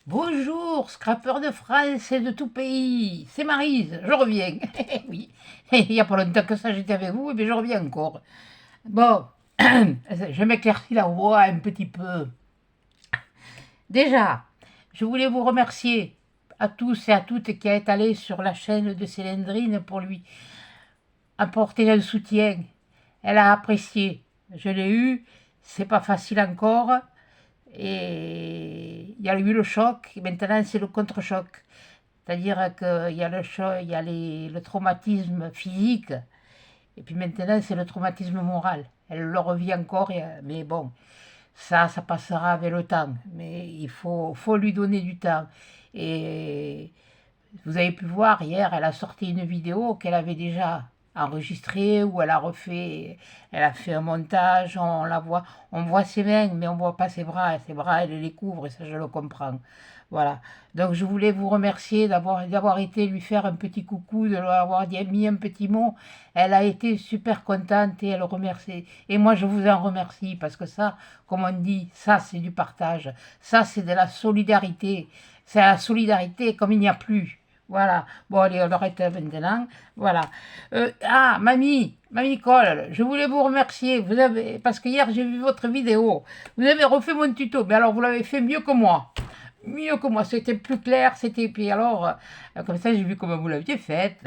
Bonjour, scrapeur de France et de tout pays. C'est Maryse, je reviens. Oui, il n'y a pas longtemps que ça j'étais avec vous, mais je reviens encore. Bon, je m'éclaircis la voix un petit peu. Déjà, je voulais vous remercier à tous et à toutes qui êtes allés sur la chaîne de Célindrine pour lui apporter un soutien. Elle a apprécié. Je l'ai eu, c'est pas facile encore. Et il y a eu le choc, et maintenant c'est le contre-choc. C'est-à-dire qu'il y a le choc, il y a le traumatisme physique, et puis maintenant c'est le traumatisme moral. Elle le revit encore, mais bon, ça passera avec le temps. Mais il faut lui donner du temps. Et vous avez pu voir hier, elle a sorti une vidéo qu'elle avait déjà enregistrée, où elle a fait un montage, on voit ses mains, mais on voit pas ses bras, elle les couvre, et ça je le comprends. Voilà. Donc je voulais vous remercier d'avoir été lui faire un petit coucou, de lui avoir mis un petit mot. Elle a été super contente et elle remercie. Et moi je vous en remercie parce que ça, comme on dit, ça c'est du partage, ça c'est de la solidarité. C'est la solidarité comme il n'y a plus. Voilà. Bon, allez, on arrête maintenant. Voilà. Mamie Nicole, je voulais vous remercier. Parce que hier, j'ai vu votre vidéo. Vous avez refait mon tuto. Mais alors, vous l'avez fait mieux que moi. Mieux que moi. C'était plus clair. Puis alors, comme ça, j'ai vu comment vous l'aviez faite.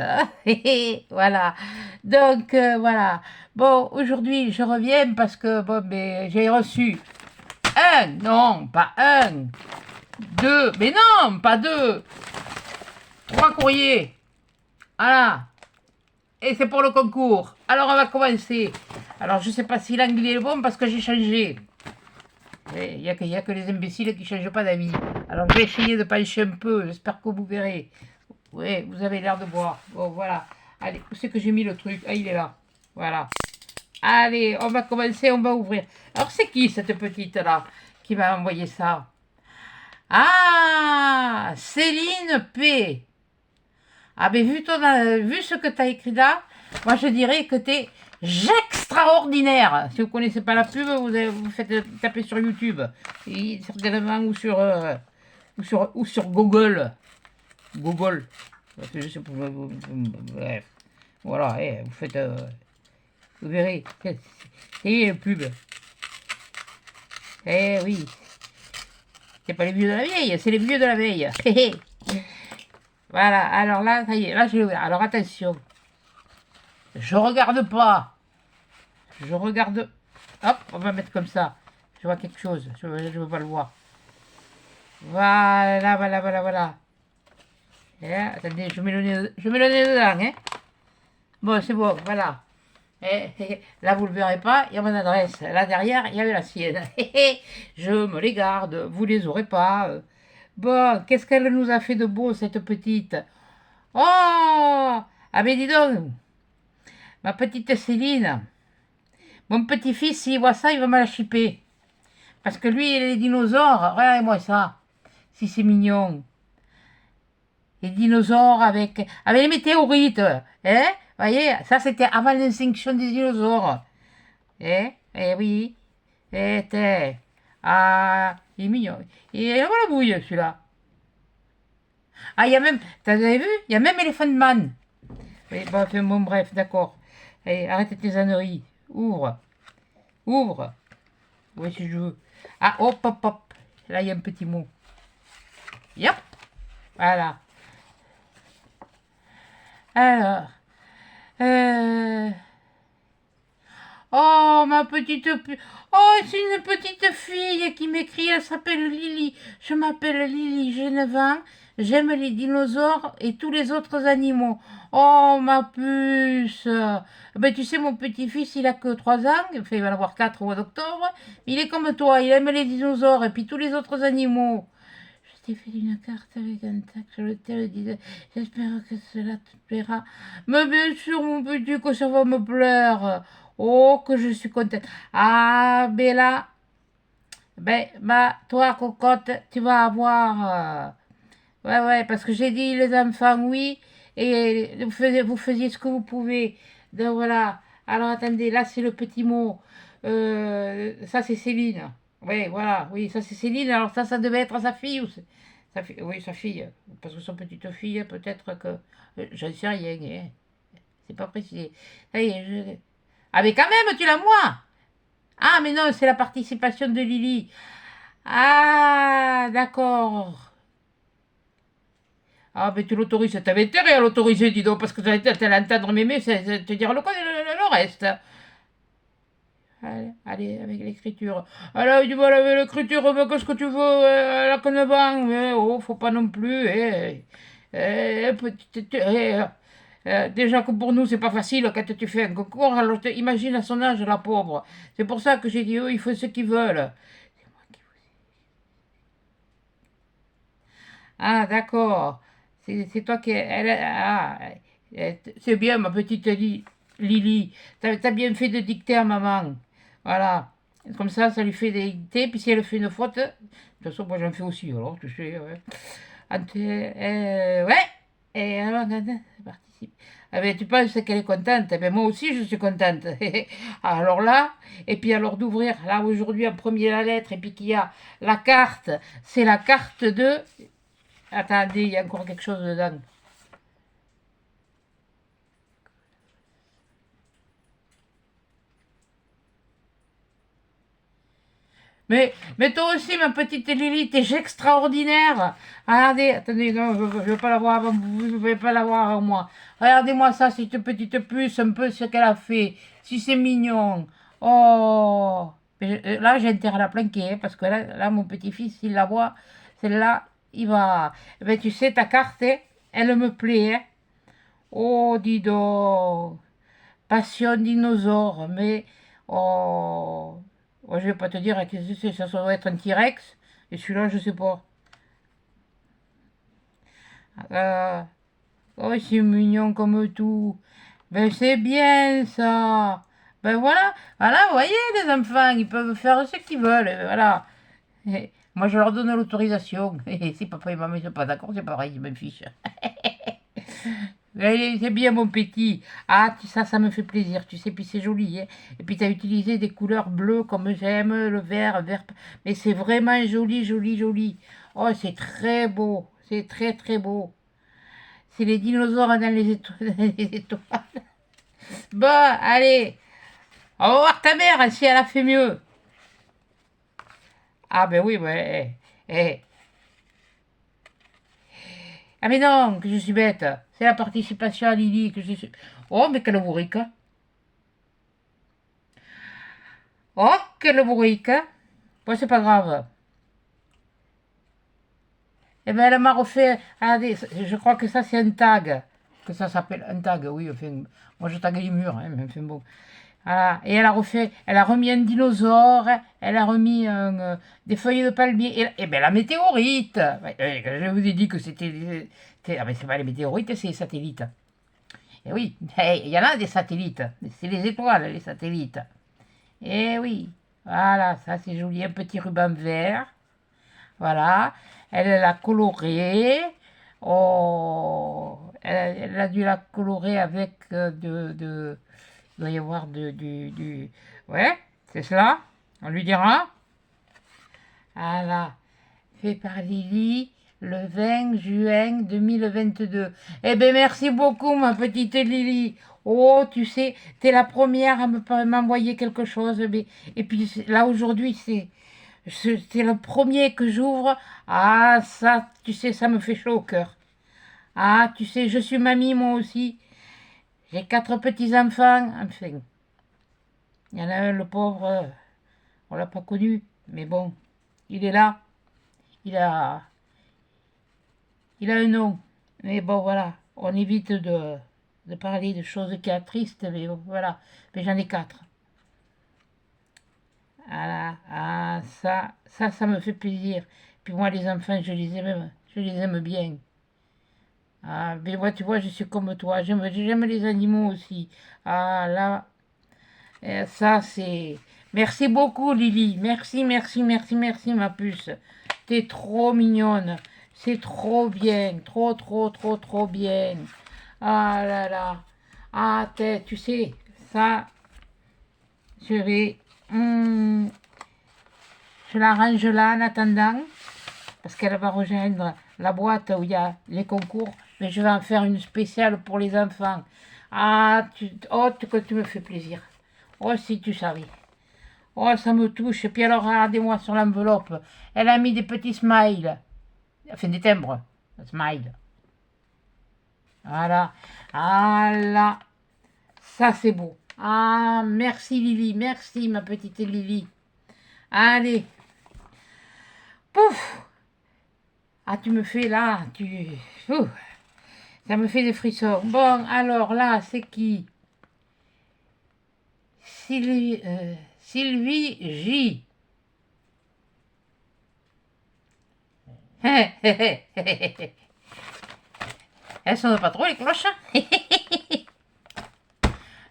Voilà. Donc, voilà. Bon, aujourd'hui, je reviens parce que, bon, mais j'ai reçu non, pas deux, mais non, pas deux, trois courriers. Voilà. Et c'est pour le concours. Alors on va commencer. Alors je sais pas si l'anglais est bon parce que j'ai changé. Il n'y a, que les imbéciles qui ne changent pas d'avis. Alors je vais essayer de pencher un peu. J'espère que vous verrez. Oui, vous avez l'air de voir. Bon, voilà. Allez, où c'est que j'ai mis le truc? Ah, il est là. Voilà. Allez, on va commencer, on va ouvrir. Alors c'est qui cette petite là qui m'a envoyé ça? Ah, Céline P. Ah ben vu ce que tu as écrit là, moi je dirais que tu es extraordinaire. Si vous ne connaissez pas la pub, vous faites taper sur YouTube. Et certainement ou sur Google. Google. Je sais pas, bref. Voilà, vous faites. Vous verrez. C'est une pub. Eh oui. C'est pas les vieux de la vieille, c'est les vieux de la veille. Voilà, alors là, ça y est, là je l'ai ouvert. Alors attention. Je regarde pas. Je regarde. Hop, on va mettre comme ça. Je vois quelque chose. Je veux pas le voir. Voilà, voilà, voilà, voilà. Et là, attendez, je mets le nez dedans, hein. Bon, c'est bon, voilà. Là, vous ne le verrez pas, il y a mon adresse. Là, derrière, il y avait la sienne. Je me les garde, vous les aurez pas. Bon, qu'est-ce qu'elle nous a fait de beau, cette petite? Oh! Ah, mais dis donc, ma petite Céline. Mon petit-fils, s'il voit ça, il va me la chipper. Parce que lui, les dinosaures, regardez-moi ça. Si c'est mignon. Les dinosaures avec les météorites. Hein? Voyez, ça c'était avant l'extinction des dinosaures. Eh, eh oui. Eh, t'es. Ah, il est mignon. Et voilà la bouille, celui-là. Ah, il y a même, t'as vu? Il y a même Elephant Man. Oui, bon, bref, d'accord. Allez, arrête tes âneries. Ouvre. Ouvre. Oui, si je veux. Ah, hop, hop, hop. Là, il y a un petit mot. Yep. Voilà. Alors. Euh... Oh, ma petite... Oh, c'est une petite fille qui m'écrit. Elle s'appelle Lily. Je m'appelle Lily, j'ai 9 ans. J'aime les dinosaures et tous les autres animaux. Oh, ma puce. Ben, tu sais, mon petit-fils, il a que 3 ans. Enfin, il va en avoir 4 au mois d'octobre. Il est comme toi. Il aime les dinosaures et puis tous les autres animaux. Je t'ai fait une carte avec un texte sur lequel disait j'espère que cela te plaira. Mais bien sûr, mon petit, que ça va me plaire. Oh, que je suis contente. Ah, Bella. Ben, bah, toi, cocotte, tu vas avoir. Ouais, ouais, parce que j'ai dit les enfants, oui. Et vous faisiez ce que vous pouvez. Donc voilà. Alors attendez, là, c'est le petit mot. Ça, c'est Céline. Oui, voilà. Oui, ça, c'est Céline. Alors ça devait être sa fille. Oui, sa fille. Parce que son petite fille, peut-être que... J'en sais rien, hein. C'est pas précisé. Ça y est, Ah, mais quand même, tu l'as moi! Ah, mais non, c'est la participation de Lily. Ah, d'accord. Ah, mais tu l'autorises, t'avais intérêt à l'autoriser, dis donc, parce que t'allais entendre mémé, c'est te dire le reste. Allez, allez, avec l'écriture. Alors, du mal avec l'écriture, mais qu'est-ce que tu veux, elle a que 9 ans, mais oh, faut pas non plus, petite, déjà que pour nous, c'est pas facile quand tu fais un concours, alors imagine à son âge, la pauvre. C'est pour ça que j'ai dit, eux, ils font ce qu'ils veulent. Ah, d'accord. C'est toi qui... c'est bien, ma petite Lily. T'as bien fait de dicter à maman. Voilà. Comme ça lui fait des dictées. Puis si elle fait une faute... De toute façon, moi, j'en fais aussi, alors, tu sais. Ouais. Ouais. Et alors, participe. Ah ben, tu penses qu'elle est contente. Eh ben, moi aussi, je suis contente. Alors là, et puis alors d'ouvrir, là, aujourd'hui, en premier, la lettre, et puis qu'il y a la carte. C'est la carte de... Attendez, il y a encore quelque chose dedans. Mais toi aussi, ma petite Lily, t'es extraordinaire. Regardez, attendez, non, je ne vais pas la voir avant vous, je ne vais pas la voir avant moi. Regardez-moi ça, cette petite puce, un peu ce qu'elle a fait. Si c'est mignon. Oh. Là, j'ai intérêt à la planquer, hein, parce que là mon petit-fils, s'il la voit, celle-là, il va... Eh ben, tu sais, ta carte, hein, elle me plaît. Hein. Oh, dis donc. Passion dinosaure, mais oh, oh, je vais pas te dire que c'est, ça doit être un T-Rex, et celui-là, je sais pas. Euh, oh, c'est mignon comme tout. Ben, c'est bien ça. Ben voilà, voilà, vous voyez, les enfants, ils peuvent faire ce qu'ils veulent, voilà. Et moi, je leur donne l'autorisation. Et si papa et maman ne sont pas d'accord, c'est pareil, ils me fichent. C'est bien mon petit. Ah, ça me fait plaisir, tu sais, puis c'est joli. Hein. Et puis tu as utilisé des couleurs bleues comme j'aime, le vert, vert. Mais c'est vraiment joli, joli, joli. Oh, c'est très beau. C'est très, très beau. C'est les dinosaures dans les étoiles. Dans les étoiles. Bon, allez. On va voir ta mère si elle a fait mieux. Ah, ben oui, ouais. Ah, mais non, que je suis bête. C'est la participation à Lily que je suis. Oh, mais quelle bourrique. Oh, quelle bourrique. Bon, c'est pas grave. Eh bien, elle m'a refait. Regardez, je crois que ça, c'est un tag. Que ça s'appelle un tag, oui. Enfin, moi, je tague les murs, hein, mais enfin bon. Voilà. Et elle a refait. Elle a remis un dinosaure. Elle a remis des feuilles de palmier. Et bien, la météorite. Ouais, je vous ai dit que c'était. Ah, mais c'est pas les météorites, c'est les satellites. Et oui, il y en a des satellites. C'est les étoiles, les satellites. Et oui. Voilà, ça, c'est joli. Un petit ruban vert. Voilà, elle l'a colorée. Oh, elle a dû la colorer avec il doit y avoir ouais, c'est cela, on lui dira. Voilà, fait par Lily le 20 juin 2022. Eh bien, merci beaucoup, ma petite Lily. Oh, tu sais, t'es la première à m'envoyer quelque chose. Et puis là, aujourd'hui, c'est le premier que j'ouvre. Ah, ça, tu sais, ça me fait chaud au cœur. Ah, tu sais, je suis mamie, moi aussi. J'ai 4 petits-enfants. Enfin, il y en a un, le pauvre, on l'a pas connu. Mais bon, il est là. Il a, il a un nom. Mais bon, voilà. On évite de parler de choses qui sont tristes. Mais bon, voilà. Mais j'en ai 4. Voilà. Ah, ça me fait plaisir. Puis moi, les enfants, je les aime bien. Ah, mais moi, tu vois, je suis comme toi. J'aime les animaux aussi. Ah, là, ça, c'est... Merci beaucoup, Lily. Merci, merci, merci, merci, ma puce. T'es trop mignonne. C'est trop bien. Trop, trop, trop, trop bien. Ah là là. Ah, tu sais, ça, je vais... je la range là en attendant. parce qu'elle va rejoindre la boîte où il y a les concours, mais je vais en faire une spéciale pour les enfants. Ah, que tu me fais plaisir. Oh, si tu savais. Oh, ça me touche. Et puis alors, regardez-moi sur l'enveloppe. Elle a mis des petits smiles. Enfin, des timbres. Smile. Voilà. Voilà. Ça, c'est beau. Ah, merci Lily. Merci, ma petite Lily. Allez. Pouf. Ah, tu me fais là. Ouh, ça me fait des frissons. Bon, alors là, c'est qui? Sylvie J. Elles sont pas trop les cloches.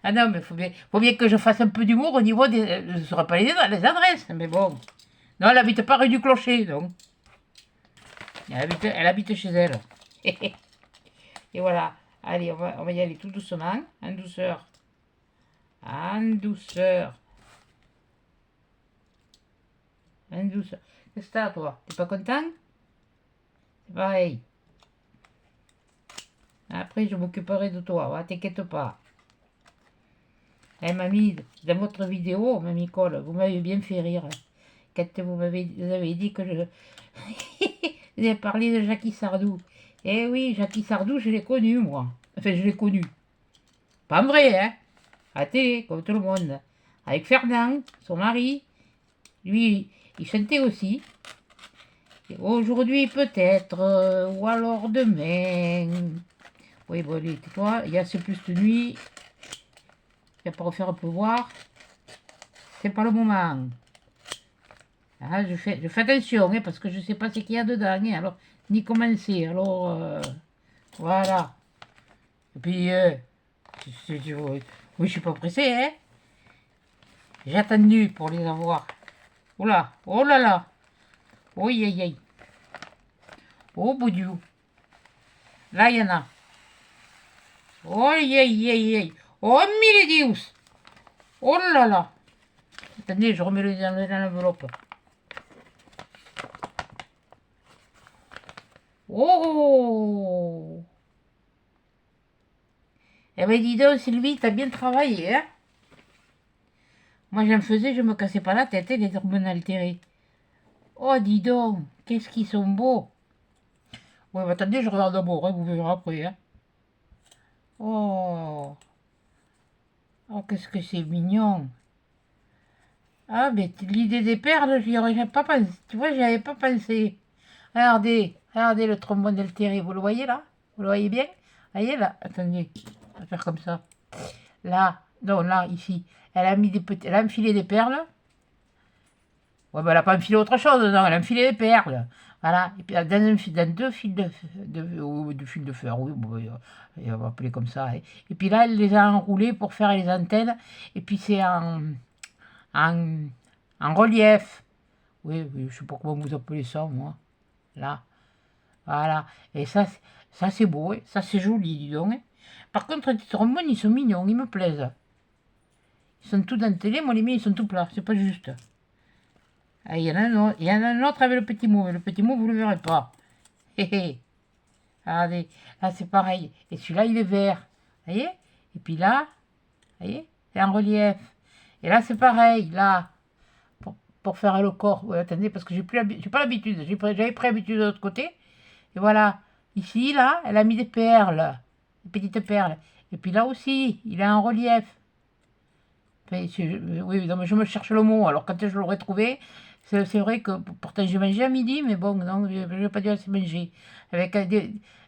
Ah non, mais faut bien que je fasse un peu d'humour au niveau des... Je ne saurais pas les adresses, mais bon. Non, elle habite pas rue du Clocher, donc. Elle habite chez elle. Et voilà. Allez, on va y aller tout doucement, en douceur. En douceur. En douceur. Qu'est-ce que t'as, toi? T'es pas content? C'est pareil. Après, je m'occuperai de toi, t'inquiète pas. Mamie, dans votre vidéo, Mamie Cole, vous m'avez bien fait rire. Quand vous avez dit que je... vous avez parlé de Jackie Sardou. Eh oui, Jackie Sardou, je l'ai connu, moi. Enfin, je l'ai connu. Pas en vrai, hein. À la télé, comme tout le monde. Avec Fernand, son mari. Lui, il chantait aussi. Aujourd'hui, peut-être, ou alors demain. Oui, bon, allez, tais-toi. Il y a C'est plus de nuit. Il n'y a pas à refaire pleuvoir. C'est pas le moment. Ah, je fais attention, hein, parce que je ne sais pas ce qu'il y a dedans, hein, alors, ni comment c'est, alors, voilà. Et puis, oui, je suis pas pressé, hein. J'ai attendu pour les avoir. Oula, oh là là. Oh, aïe, aïe. Oh, boudiou. Là, il y en a. Oh, aïe, aïe, aïe, aïe. Oh, mille dius. Oh là là. Attendez, je remets le dans l'enveloppe. Oh! Eh ben dis donc, Sylvie, t'as bien travaillé, hein? Moi, j'en faisais, je me cassais pas la tête, hein, les hormones altérées. Oh, dis donc, qu'est-ce qu'ils sont beaux! Ouais, bah, attendez, je regarde d'abord, hein, vous verrez après, hein. Oh! Oh, qu'est-ce que c'est mignon! Ah, mais l'idée des perles, j'y aurais pas pensé. Tu vois, j'y avais pas pensé. Regardez le trombone altéré, vous le voyez là? Vous le voyez bien? Voyez là? Attendez, on va faire comme ça. Là, non, là, ici. Elle a enfilé des perles. Ouais, ben elle n'a pas enfilé autre chose, non, elle a enfilé des perles. Voilà. Et puis dans deux fils fil de fer, oui, bon, on va appeler comme ça. Et puis là, elle les a enroulés pour faire les antennes. Et puis c'est en, en relief. Oui, oui, je sais pas comment vous appelez ça, moi. Là. Voilà. Et ça c'est beau, hein. Ça c'est joli, dis donc, hein. Par contre, les trombones, ils sont mignons, ils me plaisent. Ils sont tout dentelés, moi les miens, ils sont tout plats, c'est pas juste. Ah, il y en a un autre, avec le petit mot, mais le petit mot, vous le verrez pas. Hé hé. Regardez, là c'est pareil. Et celui-là, il est vert. Vous voyez? Et puis là, vous voyez? C'est en relief. Et là, c'est pareil, là. Pour faire le corps. Ouais, attendez, parce que j'ai pas l'habitude. J'avais pris l'habitude de l'autre côté. Et voilà. Ici, là, elle a mis des perles. Des petites perles. Et puis là aussi, il est en relief. Enfin, oui, non, mais je me cherche le mot. Alors, quand je l'aurais trouvé, c'est vrai que pourtant j'ai mangé à midi, mais bon, non, je n'ai pas dû assez manger. Avec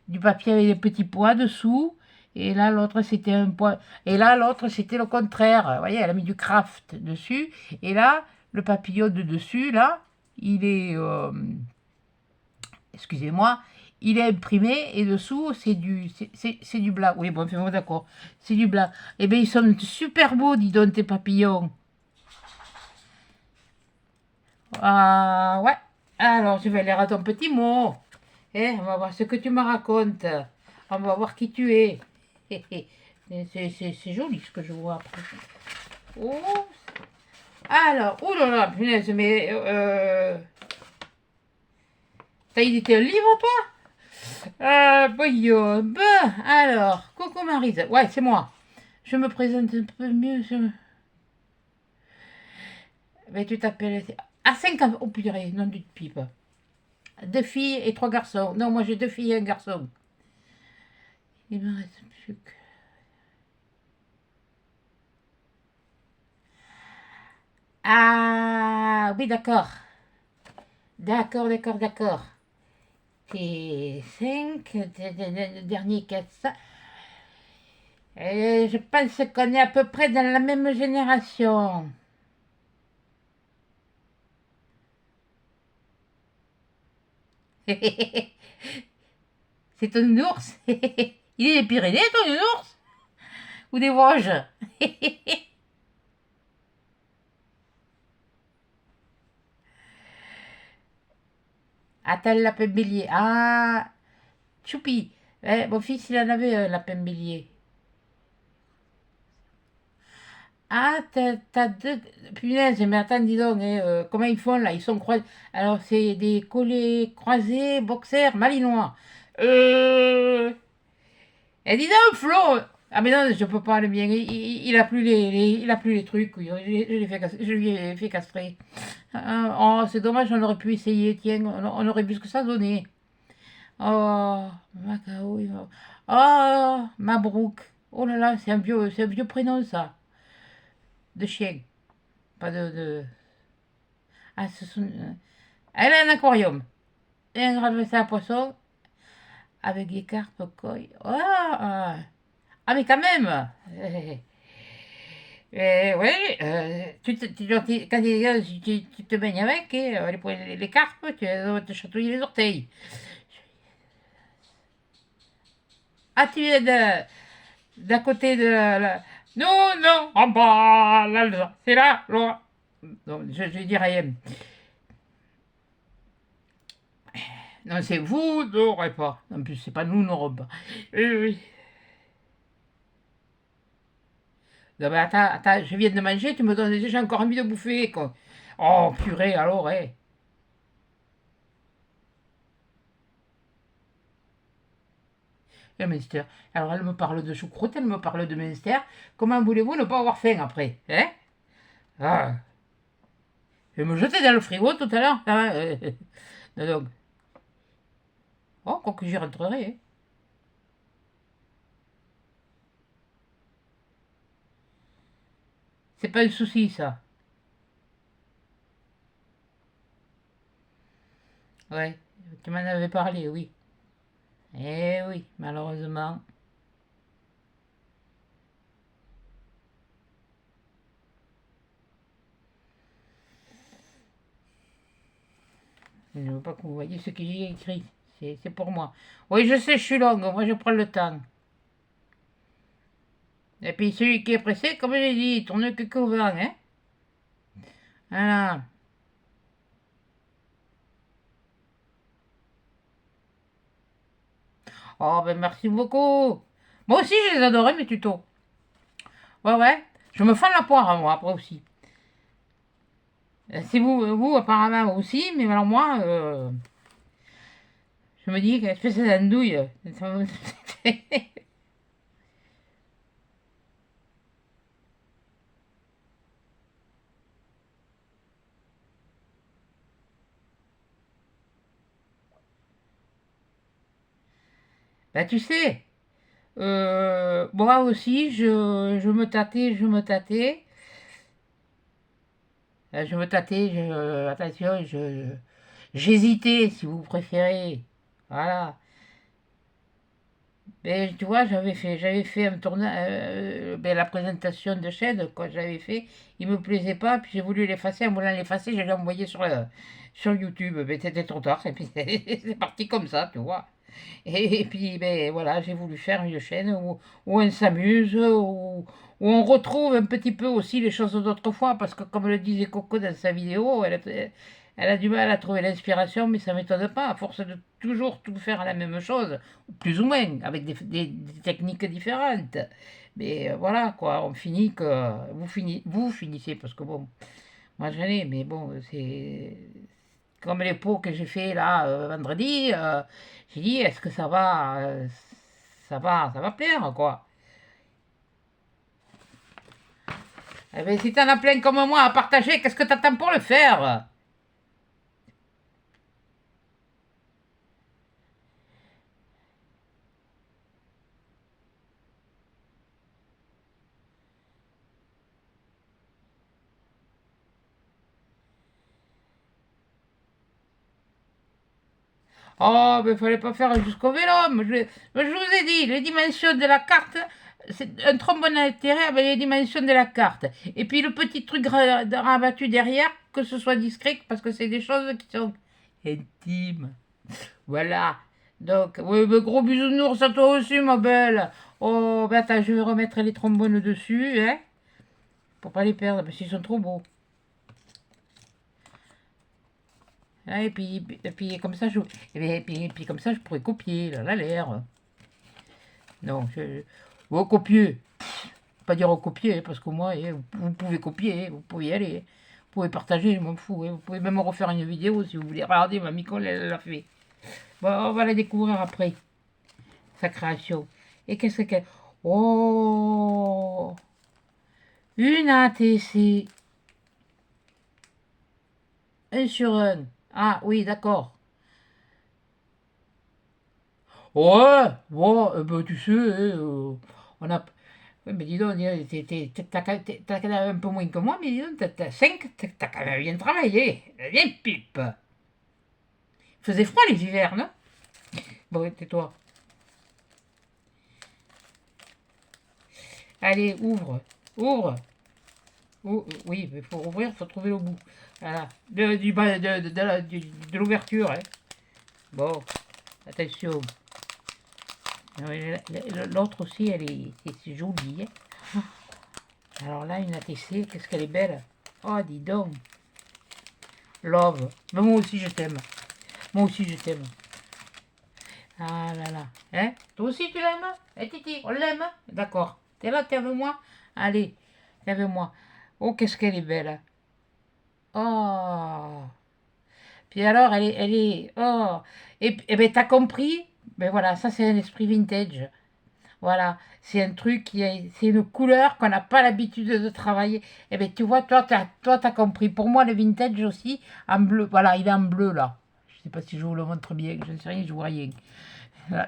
du papier avec des petits pois dessous. Et là, l'autre, c'était un pois. Et là, l'autre, c'était le contraire. Vous voyez, elle a mis du craft dessus. Et là, le papillon de dessus, là, il est. Excusez-moi. Il est imprimé et dessous, c'est du blanc. Oui, bon, enfin, d'accord. C'est du blanc. Eh bien, ils sont super beaux, dis donc, tes papillons. Ah, ouais. Alors, je vais lire à ton petit mot. On va voir ce que tu me racontes. On va voir qui tu es. C'est joli ce que je vois après. Oh. Alors, oh là là, punaise, mais... T'as édité un livre, toi? Voyons. Ben, alors, coucou Marise. Ouais, c'est moi. Je me présente un peu mieux. Mais tu t'appelles... À 5 ans. Oh purée, nom de pipe. 2 filles et 3 garçons. Non, moi j'ai 2 filles et un garçon. Il me reste plus que... Ah, oui, d'accord. D'accord, d'accord, d'accord. Et 5, le dernier 4, ça. Et je pense qu'on est à peu près dans la même génération. C'est ton ours. Il est des Pyrénées, ton ours? Ou des Vosges? Attends, le lapin bélier. Ah, choupi. Mon fils, il en avait un lapin bélier. Ah, t'as deux... Punaise, mais attends, dis donc, hein, comment ils font là? Ils sont croisés. Alors, c'est des collets croisés, boxers, malinois. Euh... Et dis donc, Flo! Ah, mais non, je peux pas le bien. Il a plus il a plus les trucs. Oui. Je lui ai fait castrer. Ah, oh, c'est dommage, on aurait pu essayer. Tiens, on aurait vu ce que ça donnait. Oh, Macao. Oh, Mabrouk. Oh là là, c'est un vieux prénom, ça. De chien. Pas Ah, elle a un aquarium. Et un grand à poisson avec des carpes koi. Oh, ah, mais quand même. Oui, quand tu te baignes avec, les carpes, tu vas te chatouiller les orteils. Ah, tu es d'à côté de Non, non, en bas, là, c'est là, là. Non, je dis rien. Non, c'est vous n'aurez pas. En plus, c'est pas nous n'aurons pas. Oui. Non, mais attends, attends, je viens de manger, tu me donnes déjà encore envie de bouffer, quoi. Oh, purée, alors, eh. Le Munster. Alors, elle me parle de choucroute, elle me parle de Munster. Comment voulez-vous ne pas avoir faim après, hein? Ah, je vais me jeter dans le frigo tout à l'heure. Hein, non, donc. Oh, quoi que j'y rentrerai, hein. C'est pas un souci, ça. Ouais, tu m'en avais parlé, oui. Eh oui, malheureusement. Je ne veux pas que vous voyez ce que j'ai écrit. C'est pour moi. Oui, je sais, je suis longue. Moi, je prends le temps. Et puis, celui qui est pressé, comme j'ai dit, il tourne que au vent, hein. Voilà. Oh, ben merci beaucoup. Moi aussi, je les adorais, mes tutos. Ouais, ouais. Je me fends la poire, moi, après aussi. Si vous, apparemment aussi, mais alors moi, je me dis qu'elle fait ses andouilles. Bah, tu sais, moi aussi, je me tâtais, je me tâtais. Je me tâtais, attention, j'hésitais, si vous préférez. Voilà. Mais tu vois, j'avais fait un tournage, ben, la présentation de chaîne, quand j'avais fait, il me plaisait pas, puis j'ai voulu l'effacer. En voulant l'effacer, je l'ai envoyé sur YouTube. Mais c'était trop tard, et puis c'est parti comme ça, tu vois. Et puis, ben voilà, j'ai voulu faire une chaîne où on s'amuse, où on retrouve un petit peu aussi les choses d'autrefois, parce que comme le disait Coco dans sa vidéo, elle a du mal à trouver l'inspiration, mais ça ne m'étonne pas, à force de toujours tout faire à la même chose, plus ou moins, avec des techniques différentes. Mais voilà, quoi, on finit que... Vous finissez, parce que bon, moi j'en ai, mais bon, comme les pots que j'ai fait là vendredi, j'ai dit, est-ce que ça va plaire, quoi. Eh bien, si t'en as plein comme moi à partager, qu'est-ce que t'attends pour le faire? Oh, mais il fallait pas faire jusqu'au vélo. Je vous ai dit, les dimensions de la carte, c'est un trombone altéré avec les dimensions de la carte. Et puis le petit truc rabattu derrière, que ce soit discret, parce que c'est des choses qui sont intimes. Voilà. Donc, oui, mais gros bisounours à toi aussi, ma belle. Oh, ben attends, je vais remettre les trombones dessus, hein, pour pas les perdre, parce qu'ils sont trop beaux. Ah, et puis comme ça, et puis comme ça, je pourrais copier, là, l'air. Non, bon, copier. Pas dire recopier, parce que moi, vous pouvez copier, vous pouvez y aller. Vous pouvez partager, je m'en fous. Vous pouvez même refaire une vidéo si vous voulez. Regardez, ma Micole, elle l'a fait. Bon, on va la découvrir après, sa création. Et qu'est-ce qu'elle... Oh, une ATC. Un sur un. Ah oui, d'accord. Ouais, bon, ben, tu sais, on a... Ouais, mais dis donc, t'as quand même un peu moins que moi, mais dis donc, t'as 5, t'as quand même bien travaillé. Bien pipe. Faisait froid les hivers, non? Bon, tais-toi. Allez, ouvre. Ouvre. Oui, mais pour ouvrir, il faut trouver le bout. Voilà. De l'ouverture, hein. Bon, attention. L'autre aussi, c'est joli, hein. Alors là, une ATC, qu'est-ce qu'elle est belle. Oh, dis donc. Love. Mais moi aussi, je t'aime. Moi aussi, je t'aime. Ah là là. Hein? Toi aussi, tu l'aimes? Eh, Titi, on l'aime? D'accord. T'es là, t'es avec moi? Allez, t'es avec moi. Oh, qu'est-ce qu'elle est belle. Oh. Puis alors, oh. Et ben, t'as compris? Ben voilà, ça, c'est un esprit vintage. Voilà, c'est un truc c'est une couleur qu'on n'a pas l'habitude de travailler. Et bien, tu vois, t'as compris. Pour moi, le vintage aussi, en bleu. Voilà, il est en bleu là. Je sais pas si je vous le montre bien. Je ne sais rien, je vois rien.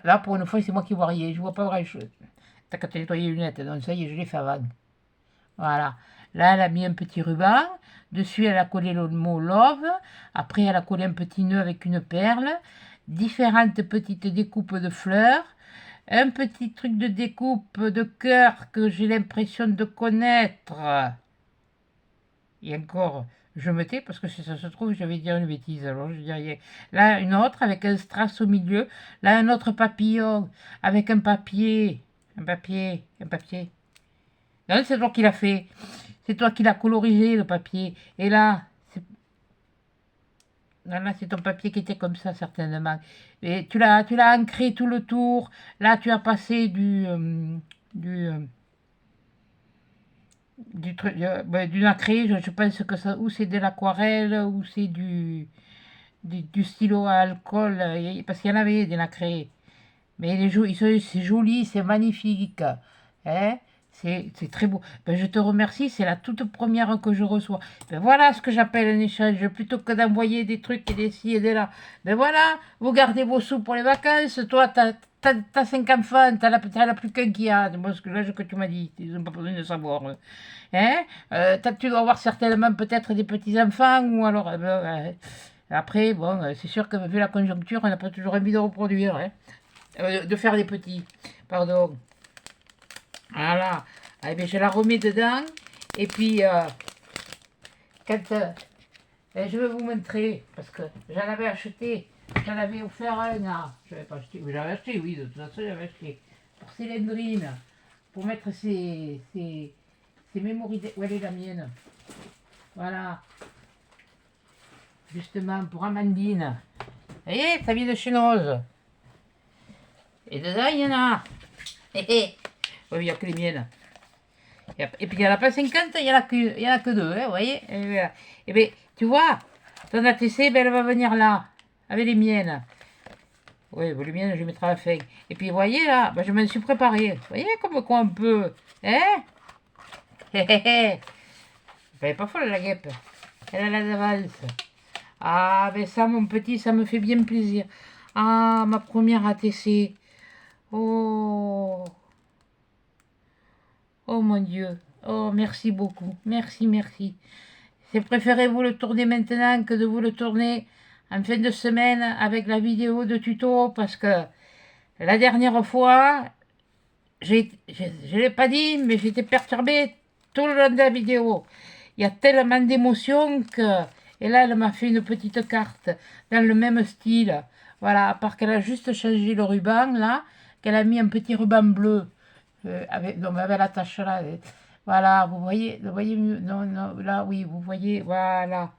Là, pour une fois, c'est moi qui vois rien. Je vois pas grand chose. T'as qu'à te nettoyer les lunettes. Donc ça y est, je l'ai fait avant. Voilà. Là, elle a mis un petit ruban. Dessus, elle a collé le mot love. Après, elle a collé un petit nœud avec une perle. Différentes petites découpes de fleurs. Un petit truc de découpe de cœur que j'ai l'impression de connaître. Et encore, je me tais parce que si ça se trouve, je vais dire une bêtise. Alors je dis rien. Là, une autre avec un strass au milieu. Là, un autre papillon avec un papier. Un papier. Un papier. Non, c'est toi qui l'as fait. C'est toi qui l'as colorisé, le papier. Et là, là, c'est ton papier qui était comme ça, certainement. Et tu l'as ancré tout le tour. Là, tu as passé du, euh, du truc, du nacré. Je pense que ça, ou c'est de l'aquarelle, ou c'est du stylo à alcool. Parce qu'il y en avait des nacrés. Mais c'est joli, c'est magnifique. Hein? C'est très beau. Ben, je te remercie, c'est la toute première que je reçois. Ben, voilà ce que j'appelle un échange, plutôt que d'envoyer des trucs et des ci et des là. Ben voilà, vous gardez vos sous pour les vacances. Toi, t'as 5 enfants, t'as la plus qu'un qui a. Moi, ce que, là, ce que tu m'as dit, ils n'ont pas besoin de savoir. Hein? Tu dois avoir certainement peut-être des petits-enfants, ou alors... après, bon, c'est sûr que vu la conjoncture, on n'a pas toujours envie de reproduire. Hein? De faire des petits. Pardon. Voilà. Eh bien, je la remets dedans. Et puis, quand je vais vous montrer, parce que j'en avais acheté, j'en avais offert un à... Je n'avais pas acheté, mais j'avais acheté, oui, de toute façon, j'avais acheté. Pour Célandrine, pour mettre ses mémories... Où elle est la mienne? Voilà. Justement, pour Amandine. Vous voyez, ça vient de chez Rose. Et dedans, il y en a. Oui, il n'y a que les miennes. Et puis, il n'y en a pas 50, il n'y en a que 2, hein, vous voyez. Et bien, tu vois, ton ATC, ben, elle va venir là, avec les miennes. Oui, bon, les miennes, je les mettrai à la fin. Et puis, vous voyez, là, ben, je me suis préparé. Vous voyez comme quoi on peut. Hein? Hé, hé, hé. Elle est pas folle, la guêpe. Elle a d'avance. Ah, ben ça, mon petit, ça me fait bien plaisir. Ah, ma première ATC. Oh, oh mon Dieu. Oh, merci beaucoup. Merci, merci. C'est préféré vous le tourner maintenant que de vous le tourner en fin de semaine avec la vidéo de tuto parce que la dernière fois, je ne l'ai pas dit, mais j'étais perturbée tout le long de la vidéo. Il y a tellement d'émotions que... Et là, elle m'a fait une petite carte dans le même style. Voilà, à part qu'elle a juste changé le ruban, là, qu'elle a mis un petit ruban bleu. Non, mais avec la tache là. Voilà, vous voyez mieux. Non, non, là, oui, vous voyez, voilà.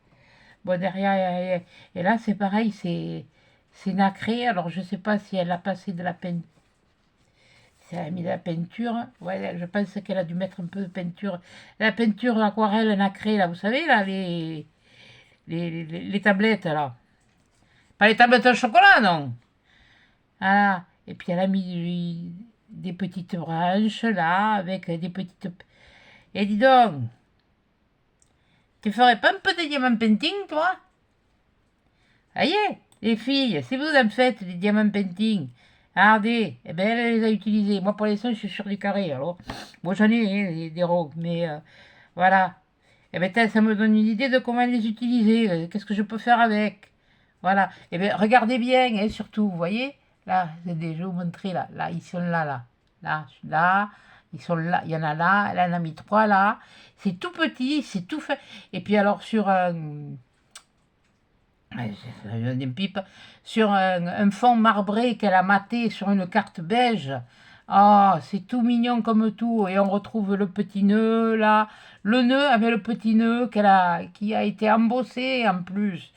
Bon, derrière, et là, c'est pareil, c'est nacré. Alors, je sais pas si elle a passé de la peinture. Si elle a mis de la peinture. Ouais, je pense qu'elle a dû mettre un peu de peinture. La peinture aquarelle nacrée, là, vous savez, là, les tablettes, là. Pas les tablettes au chocolat, non. Voilà. Et puis, elle a mis des petites branches, là, avec des petites... Et dis donc, tu ferais pas un peu de diamant painting, toi? Aïe, les filles, si vous en faites des diamants painting, regardez, eh ben, elle les a utilisés. Moi, pour l'instant, je suis sur du carré, alors. Moi, j'en ai des rocs, mais voilà. Eh ben, ça me donne une idée de comment les utiliser. Qu'est-ce que je peux faire avec? Voilà. Eh bien, regardez bien, hein, surtout, vous voyez? Là, je vais vous montrer, là. Là, ils sont là, là. Là, là. Ils sont là. Il y en a là. Elle en a mis 3 là. C'est tout petit, c'est tout fait. Et puis, alors, sur un... une pipe, sur un fond marbré qu'elle a maté sur une carte beige. Oh, c'est tout mignon comme tout. Et on retrouve le petit nœud là. Le nœud avec le petit nœud qui a été embossé en plus.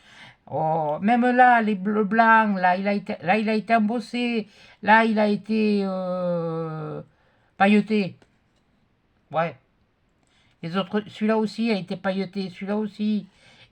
Oh, même là, les bleus blancs, là, il a été embossé. Là, il a été pailleté. Ouais. Les autres, celui-là aussi a été pailleté. Celui-là aussi.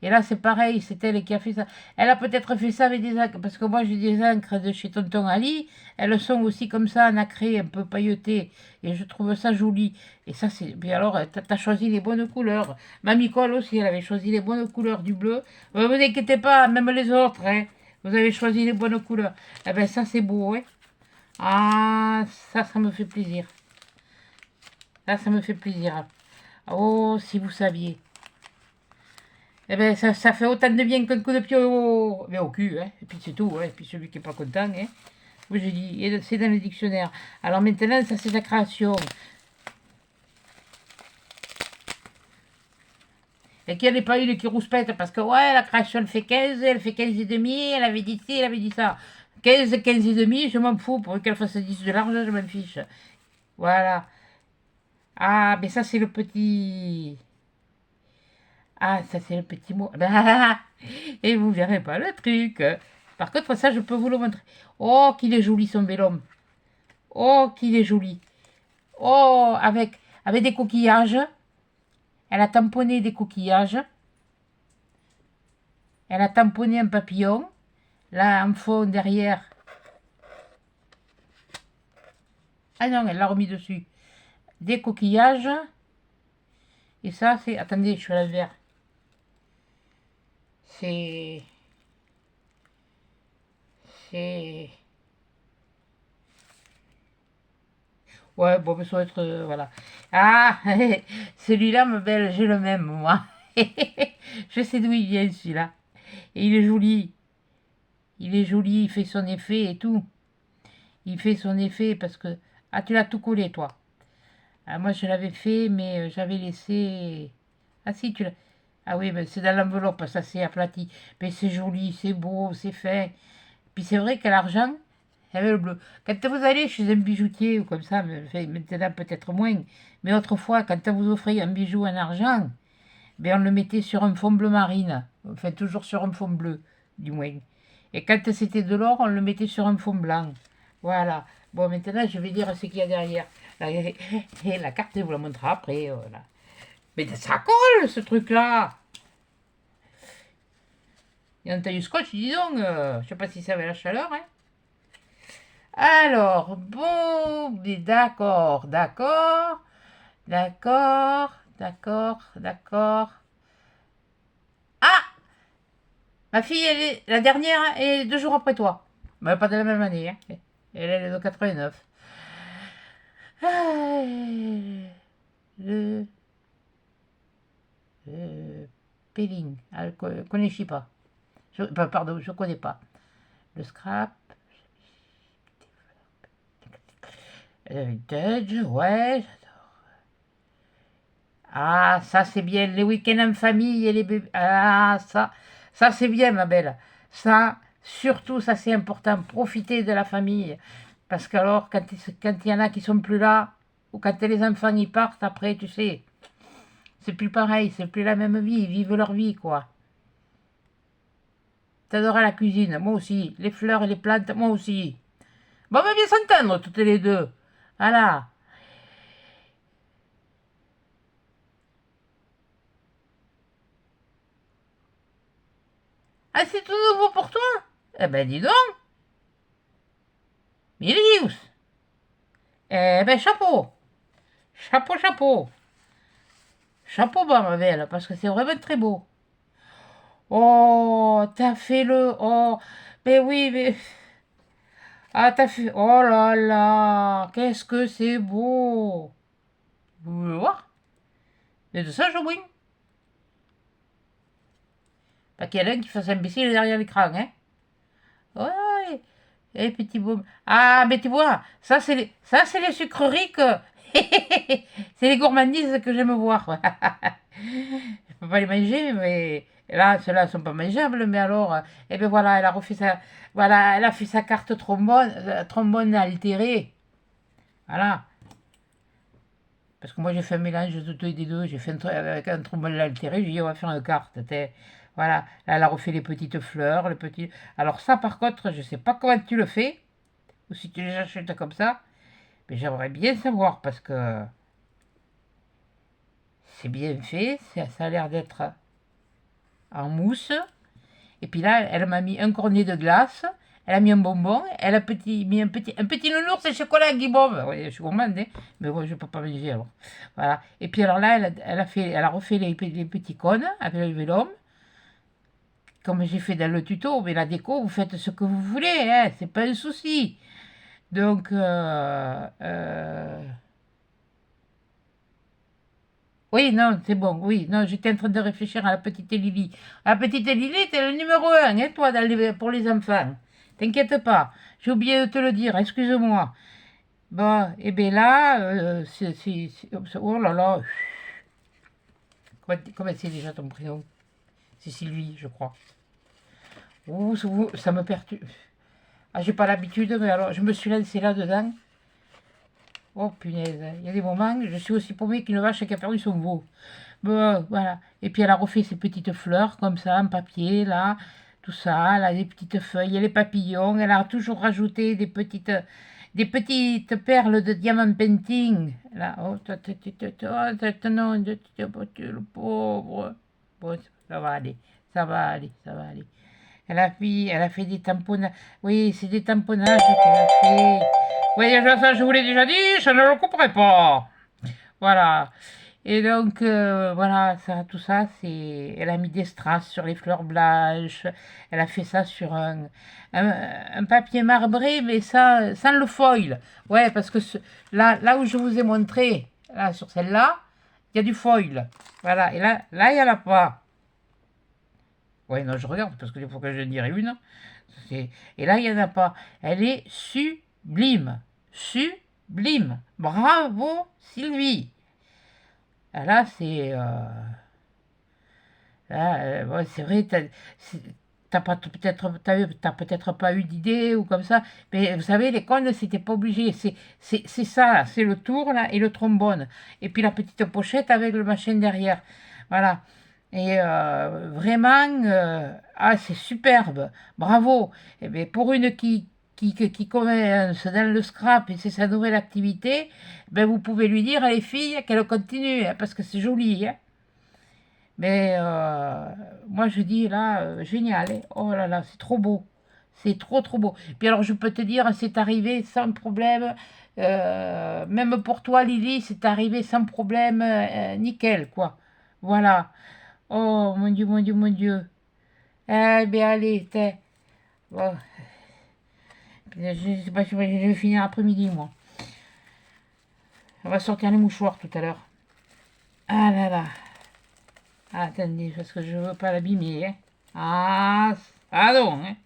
Et là, c'est pareil, c'est elle qui a fait ça. Elle a peut-être fait ça avec des encres, parce que moi, j'ai des encres de chez Tonton Ali. Elles sont aussi comme ça, nacrées, un peu pailletées. Et je trouve ça joli. Et ça, c'est... Puis alors, t'as choisi les bonnes couleurs. Mamie Cole aussi, elle avait choisi les bonnes couleurs du bleu. Ne vous inquiétez pas, même les autres, hein. Vous avez choisi les bonnes couleurs. Eh bien, ça, c'est beau, hein. Ah, ça me fait plaisir. Ça me fait plaisir. Oh, si vous saviez. Eh ben, ça fait autant de bien qu'un coup de pied au cul, hein. Et puis c'est tout, hein. Et puis celui qui n'est pas content, hein. Oui, j'ai dit, c'est dans le dictionnaire. Alors maintenant, ça c'est la création. Et qu'il n'y en ait pas une qui rouspète, parce que ouais, la création elle fait 15, elle fait 15 et demi, elle avait dit ci, elle avait dit ça. 15, 15 et demi, je m'en fous, pour qu'elle fasse 10 de l'argent, je m'en fiche. Voilà. Ah, mais ça c'est le petit... Ah, ça c'est le petit mot. Et vous verrez pas le truc. Par contre, ça, je peux vous le montrer. Oh, qu'il est joli son vélum. Oh, qu'il est joli. Oh, avec des coquillages. Elle a tamponné des coquillages. Elle a tamponné un papillon. Là, en fond, derrière. Ah non, elle l'a remis dessus. Des coquillages. Et ça, c'est... Attendez, je suis à l'envers. C'est... C'est... Ouais, bon, ça va être... voilà. Ah, celui-là, ma belle, j'ai le même, moi. Je sais d'où il vient, celui-là. Et il est joli. Il est joli, il fait son effet et tout. Il fait son effet parce que... Ah, tu l'as tout collé, toi. Ah, moi, je l'avais fait, mais j'avais laissé... Ah si, tu l'as... Ah oui, mais c'est dans l'enveloppe, ça c'est aplati. Mais c'est joli, c'est beau, c'est fin. Puis c'est vrai qu'à l'argent, il y avait le bleu. Quand vous allez chez un bijoutier ou comme ça, maintenant peut-être moins, mais autrefois, quand vous offriez un bijou en argent, ben on le mettait sur un fond bleu marine. Enfin, toujours sur un fond bleu, du moins. Et quand c'était de l'or, on le mettait sur un fond blanc. Voilà. Bon, maintenant, je vais dire ce qu'il y a derrière. La carte, je vous la montrerai après. Voilà. Mais ça colle, ce truc-là. Et un taille-scotch, dis donc, je sais pas si ça avait la chaleur, hein. Alors, bon, d'accord, d'accord, d'accord, d'accord, d'accord. Ah! Ma fille, elle est, la dernière est 2 jours après toi. Mais pas de la même année, hein. Elle est de 89. Ah, le, le Pelling. Ah, je connais pas. Pardon, je connais pas. Le scrap. Vintage, ouais. Ah, ça c'est bien. Les week-ends en famille et les bébés. Ah, ça c'est bien, ma belle. Ça, surtout, ça c'est important. Profiter de la famille. Parce qu'alors, quand il y en a qui sont plus là, ou quand les enfants y partent, après, tu sais, c'est plus pareil, c'est plus la même vie. Ils vivent leur vie, quoi. T'adoras la cuisine, moi aussi. Les fleurs et les plantes, moi aussi. Bon, on va bien s'entendre, toutes les deux. Voilà. Ah, c'est tout nouveau pour toi? Eh ben, dis donc. Milius. Eh ben, chapeau. Chapeau, chapeau. Chapeau bas, ma belle, parce que c'est vraiment très beau. Oh, t'as fait le... Oh, mais oui, mais... Ah, t'as fait... Oh là là, qu'est-ce que c'est beau. Vous voulez voir? Mais de ça, je win. Pas qu'il y en a qui fasse imbécile derrière l'écran, hein. Ouais, et petit boum. Ah, mais tu vois, ça, c'est les sucreries que... c'est les gourmandises que j'aime voir. Je peux pas les manger, mais là, ceux-là sont pas mangeables. Mais alors, eh ben voilà, elle a refait sa, voilà, elle a fait sa carte trombone, trombone altérée. Voilà. Parce que moi, j'ai fait un mélange de tout et des deux. J'ai fait avec un trombone altéré. J'ai dit, on va faire une carte. Voilà. Là, elle a refait les petites fleurs, les petits. Alors ça, par contre, je sais pas comment tu le fais, ou si tu les achètes comme ça. Mais j'aimerais bien savoir parce que c'est bien fait. Ça a l'air d'être en mousse. Et puis là, elle m'a mis un cornet de glace, elle a mis un bonbon, elle a mis un petit nounours et chocolat guimauve. Oui, je suis gourmande, hein, mais moi, je ne peux pas manger alors. Voilà. Et puis alors là, elle a refait les petits cônes avec le vélum, comme j'ai fait dans le tuto. Mais la déco, vous faites ce que vous voulez, hein, c'est pas un souci. Donc, oui, non, c'est bon, oui. Non, j'étais en train de réfléchir à la petite Lily. La petite Lily, t'es le numéro un, hein, toi, pour les enfants. T'inquiète pas, j'ai oublié de te le dire, excuse-moi. Bon, et bien là, oh là là, comment c'est déjà ton prénom? C'est Sylvie, je crois. Ouh, ça me perturbe. Ah, j'ai pas l'habitude, mais alors, je me suis lancée là-dedans. Oh punaise, il y a des moments, je suis aussi paumée qu'une vache qui a perdu son veau. Bon, voilà. Et puis elle a refait ses petites fleurs comme ça, en papier, là, tout ça, là, des petites feuilles, et les papillons. Elle a toujours rajouté des petites perles de diamant painting. Là, oh, non, le pauvre. Bon, ça va aller, ça va aller, ça va aller. Elle a fait des tamponnages. Oui, c'est des tamponnages qu'elle a fait. Oui, ça, je vous l'ai déjà dit, je ne le couperai pas. Voilà. Et donc, voilà, ça, tout ça, c'est... Elle a mis des strass sur les fleurs blanches. Elle a fait ça sur un papier marbré, mais ça, sans le foil. Ouais, parce que là où je vous ai montré, là, sur celle-là, il y a du foil. Voilà, et là, il n'y en a pas. Ouais, non, je regarde, parce qu'il faut que je dirai une. Et là, il n'y en a pas. Elle est sublime. Sublime. Bravo, Sylvie. Ah, là, ouais, c'est vrai, t'as pas t'as peut-être pas eu d'idée ou comme ça, mais vous savez, les cônes, c'était pas obligé. C'est ça, c'est le tour là et le trombone. Et puis la petite pochette avec le machin derrière. Voilà. Et vraiment, ah, c'est superbe. Bravo. Et bien, pour une qui commence dans le scrap et c'est sa nouvelle activité, ben vous pouvez lui dire à les filles qu'elle continue, hein, parce que c'est joli, hein. Mais moi, je dis là, génial. Hein. Oh là là, c'est trop beau. C'est trop, trop beau. Puis alors, je peux te dire, c'est arrivé sans problème. Même pour toi, Lily, c'est arrivé sans problème. Nickel, quoi. Voilà. Oh, mon Dieu, mon Dieu, mon Dieu. Eh bien, allez, t'es. Bon, je sais pas, je vais finir après-midi, moi. On va sortir les mouchoirs tout à l'heure. Ah là là. Attendez, parce que je veux pas l'abîmer. Hein. Ah non. Hein.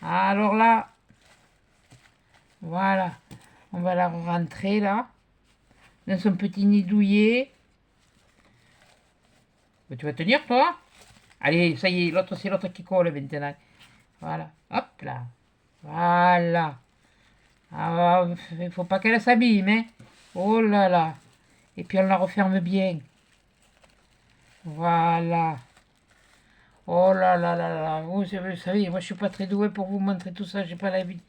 Alors là, voilà. On va la rentrer là, dans son petit nid douillet. Mais tu vas tenir, toi? Allez, ça y est, l'autre, c'est l'autre qui colle maintenant. Voilà. Hop là. Voilà. Ah, il faut pas qu'elle s'abîme, hein. Oh là là. Et puis on la referme bien. Voilà. Oh là là là là. Vous savez, moi je suis pas très doué pour vous montrer tout ça, j'ai pas l'habitude.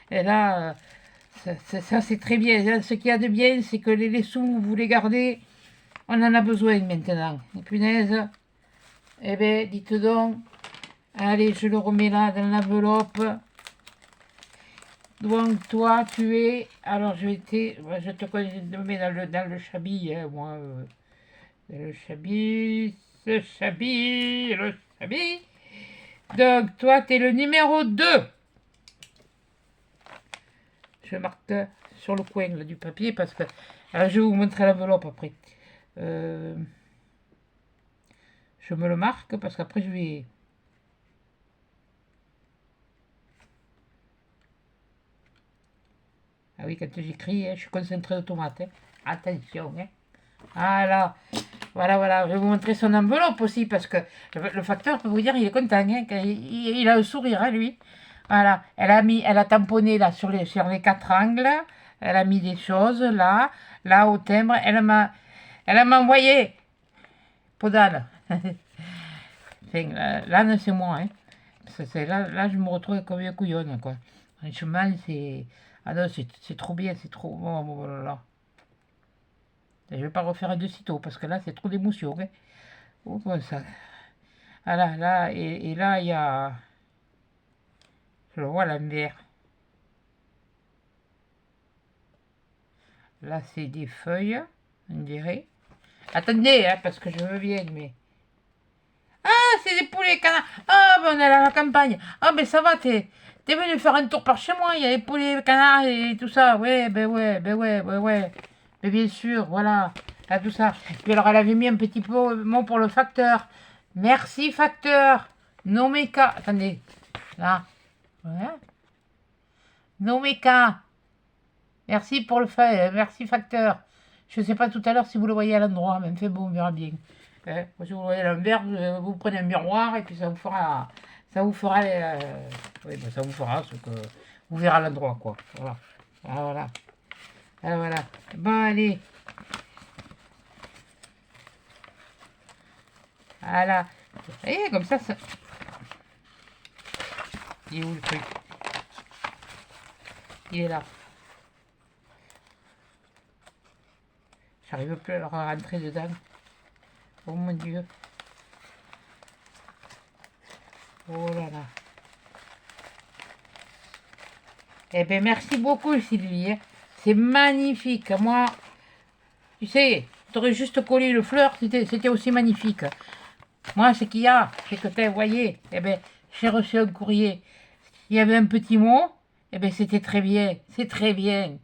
Et là, ça c'est très bien. Là, ce qu'il y a de bien, c'est que les sous, vous les gardez. On en a besoin maintenant. Et punaise. Eh ben, dites donc. Allez, je le remets là dans l'enveloppe. Donc toi, tu es. Alors je te mets dans le chablis, hein, moi. Dans le chablis, le chablis. Donc toi, tu es le numéro 2. Je marque sur le coin là, du papier parce que. Alors, je vais vous montrer l'enveloppe après. Je me le marque parce qu'après je vais. Ah oui, quand j'écris, hein, je suis concentré automate. Hein. Attention. Hein. Voilà. Voilà. Je vais vous montrer son enveloppe aussi parce que le facteur peut vous dire il est content. Hein, il a un sourire, hein, lui. Voilà. Elle a tamponné là sur les 4 angles. Elle a mis des choses là au timbre. Elle m'a envoyé. Podal. Enfin, là c'est moi. Hein. Là, je me retrouve comme une couillonne, quoi. Franchement, c'est. Ah non, c'est trop bien, c'est trop. Oh là là. Je vais pas refaire de sitôt parce que là, c'est trop d'émotion. Hein. Oh, comme ça. Ah là, et là, il y a. Je le vois à l'envers. Là, c'est des feuilles, on dirait. Attendez, hein, parce que je veux bien, mais. Ah, c'est des poulets, canards. Ah, ben on est à la campagne. Ah, ben ça va, t'es venu faire un tour par chez moi. Il y a les poulets, canards et tout ça. Ouais, ben ouais. Mais bien sûr, voilà. Là, tout ça. Puis alors, elle avait mis un petit mot pour le facteur. Merci, facteur. Nomeka. Attendez. Là. Ouais. Nomeka. Merci pour merci, facteur. Je sais pas tout à l'heure si vous le voyez à l'endroit, mais fait bon, on verra bien. Si vous le voyez à l'envers, vous prenez un miroir et puis ça vous fera, oui, ben, ça vous fera ce que vous verrez à l'endroit, quoi. Voilà. Voilà. Voilà. Bon, allez. Voilà. Et comme ça. Il est où le truc? Il est là. J'arrive plus à le rentrer dedans. Oh mon Dieu. Oh là là. Eh bien, merci beaucoup, Sylvie. Hein. C'est magnifique. Moi, tu sais, tu aurais juste collé le fleur, c'était aussi magnifique. Moi, ce qu'il y a, c'est que, vous voyez, eh bien, j'ai reçu un courrier. Il y avait un petit mot, eh bien, c'était très bien. C'est très bien.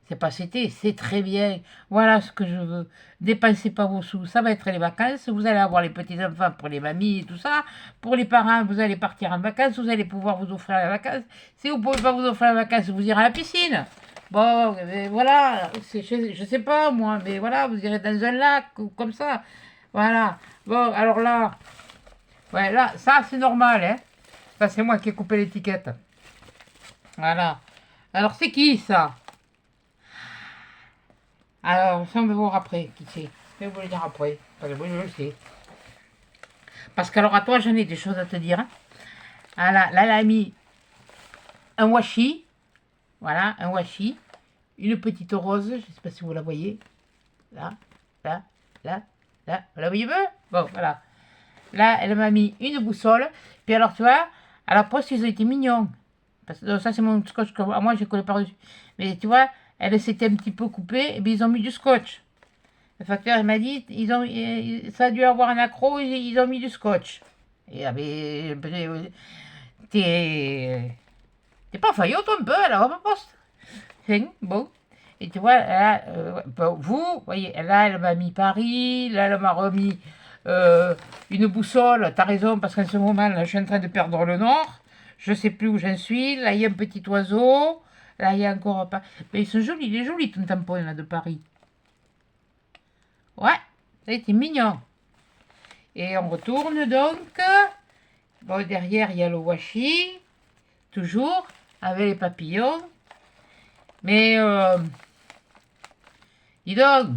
C'est très bien. Voilà ce que je veux. Dépensez pas vos sous. Ça va être les vacances. Vous allez avoir les petits-enfants pour les mamies et tout ça. Pour les parents, vous allez partir en vacances. Vous allez pouvoir vous offrir les vacances. Si vous ne pouvez pas vous offrir les vacances, vous irez à la piscine. Bon, voilà. Je sais pas, moi. Mais voilà, vous irez dans un lac ou comme ça. Voilà. Bon, alors là. Ouais, là, ça, c'est normal, hein. Ça, c'est moi qui ai coupé l'étiquette. Voilà. Alors, c'est qui, ça? Alors, ça, on va voir après, qui c'est. Je vais vous le dire après. Parce que moi, je le sais. Parce qu'alors, à toi, j'en ai des choses à te dire. Hein. Ah, là, elle a mis un washi. Voilà, un washi. Une petite rose. Je ne sais pas si vous la voyez. Là. Vous la voyez bien? Bon, voilà. Là, elle m'a mis une boussole. Puis alors, tu vois, à la poste, ils ont été mignons. Parce que ça, c'est mon scotch que moi, je connais par-dessus. Mais tu vois, elle s'était un petit peu coupée. Et puis, ils ont mis du scotch. Le facteur, il m'a dit, ça a dû avoir un accro, ils ont mis du scotch. Et ah, mais, t'es pas faillot un peu à la robe poste. Bon. Et tu vois, là, bon, vous voyez, là, elle m'a mis Paris, là, elle m'a remis une boussole. T'as raison, parce qu'en ce moment, là, je suis en train de perdre le nord. Je sais plus où j'en suis. Là, il y a un petit oiseau. Là, il y a encore pas. Mais ils sont jolis, il est joli ton tampon là de Paris. Ouais, ça a été mignon. Et on retourne donc. Bon, derrière, il y a le washi, toujours, avec les papillons. Mais, dis donc,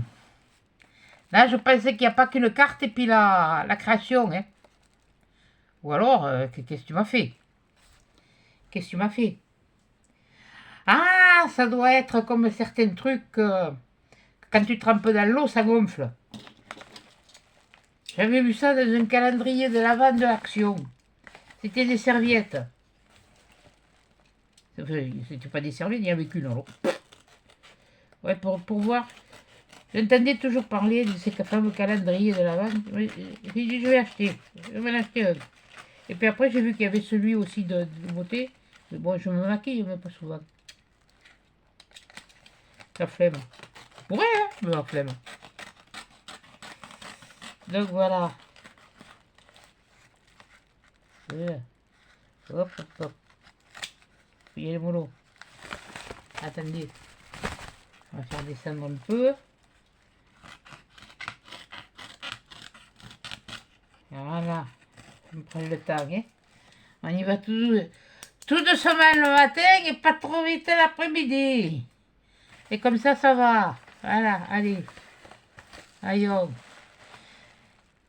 là, je pensais qu'il n'y a pas qu'une carte et puis la création. Hein. Ou alors, qu'est-ce que tu m'as fait? Qu'est-ce que tu m'as fait? Ah, ça doit être comme certains trucs, quand tu trempes dans l'eau, ça gonfle. J'avais vu ça dans un calendrier de l'avant de l'Action. C'était des serviettes. C'était pas des serviettes, il n'y avait qu'une alors. Ouais, pour voir. J'entendais toujours parler de ces fameux calendriers de l'avant. J'ai dit, je vais acheter. Je vais en acheter un. Et puis après, j'ai vu qu'il y avait celui aussi de beauté. Mais bon, je me maquille, mais pas souvent. La flemme. Ouais, hein, mais la flemme. Donc voilà. Voilà. Hop, hop, hop. Il y a les molos. Attendez. On va faire descendre un peu. Voilà. On prend le temps, hein. On y va tout doucement le matin et pas trop vite l'après-midi. Et comme ça va. Voilà, allez. Aïe.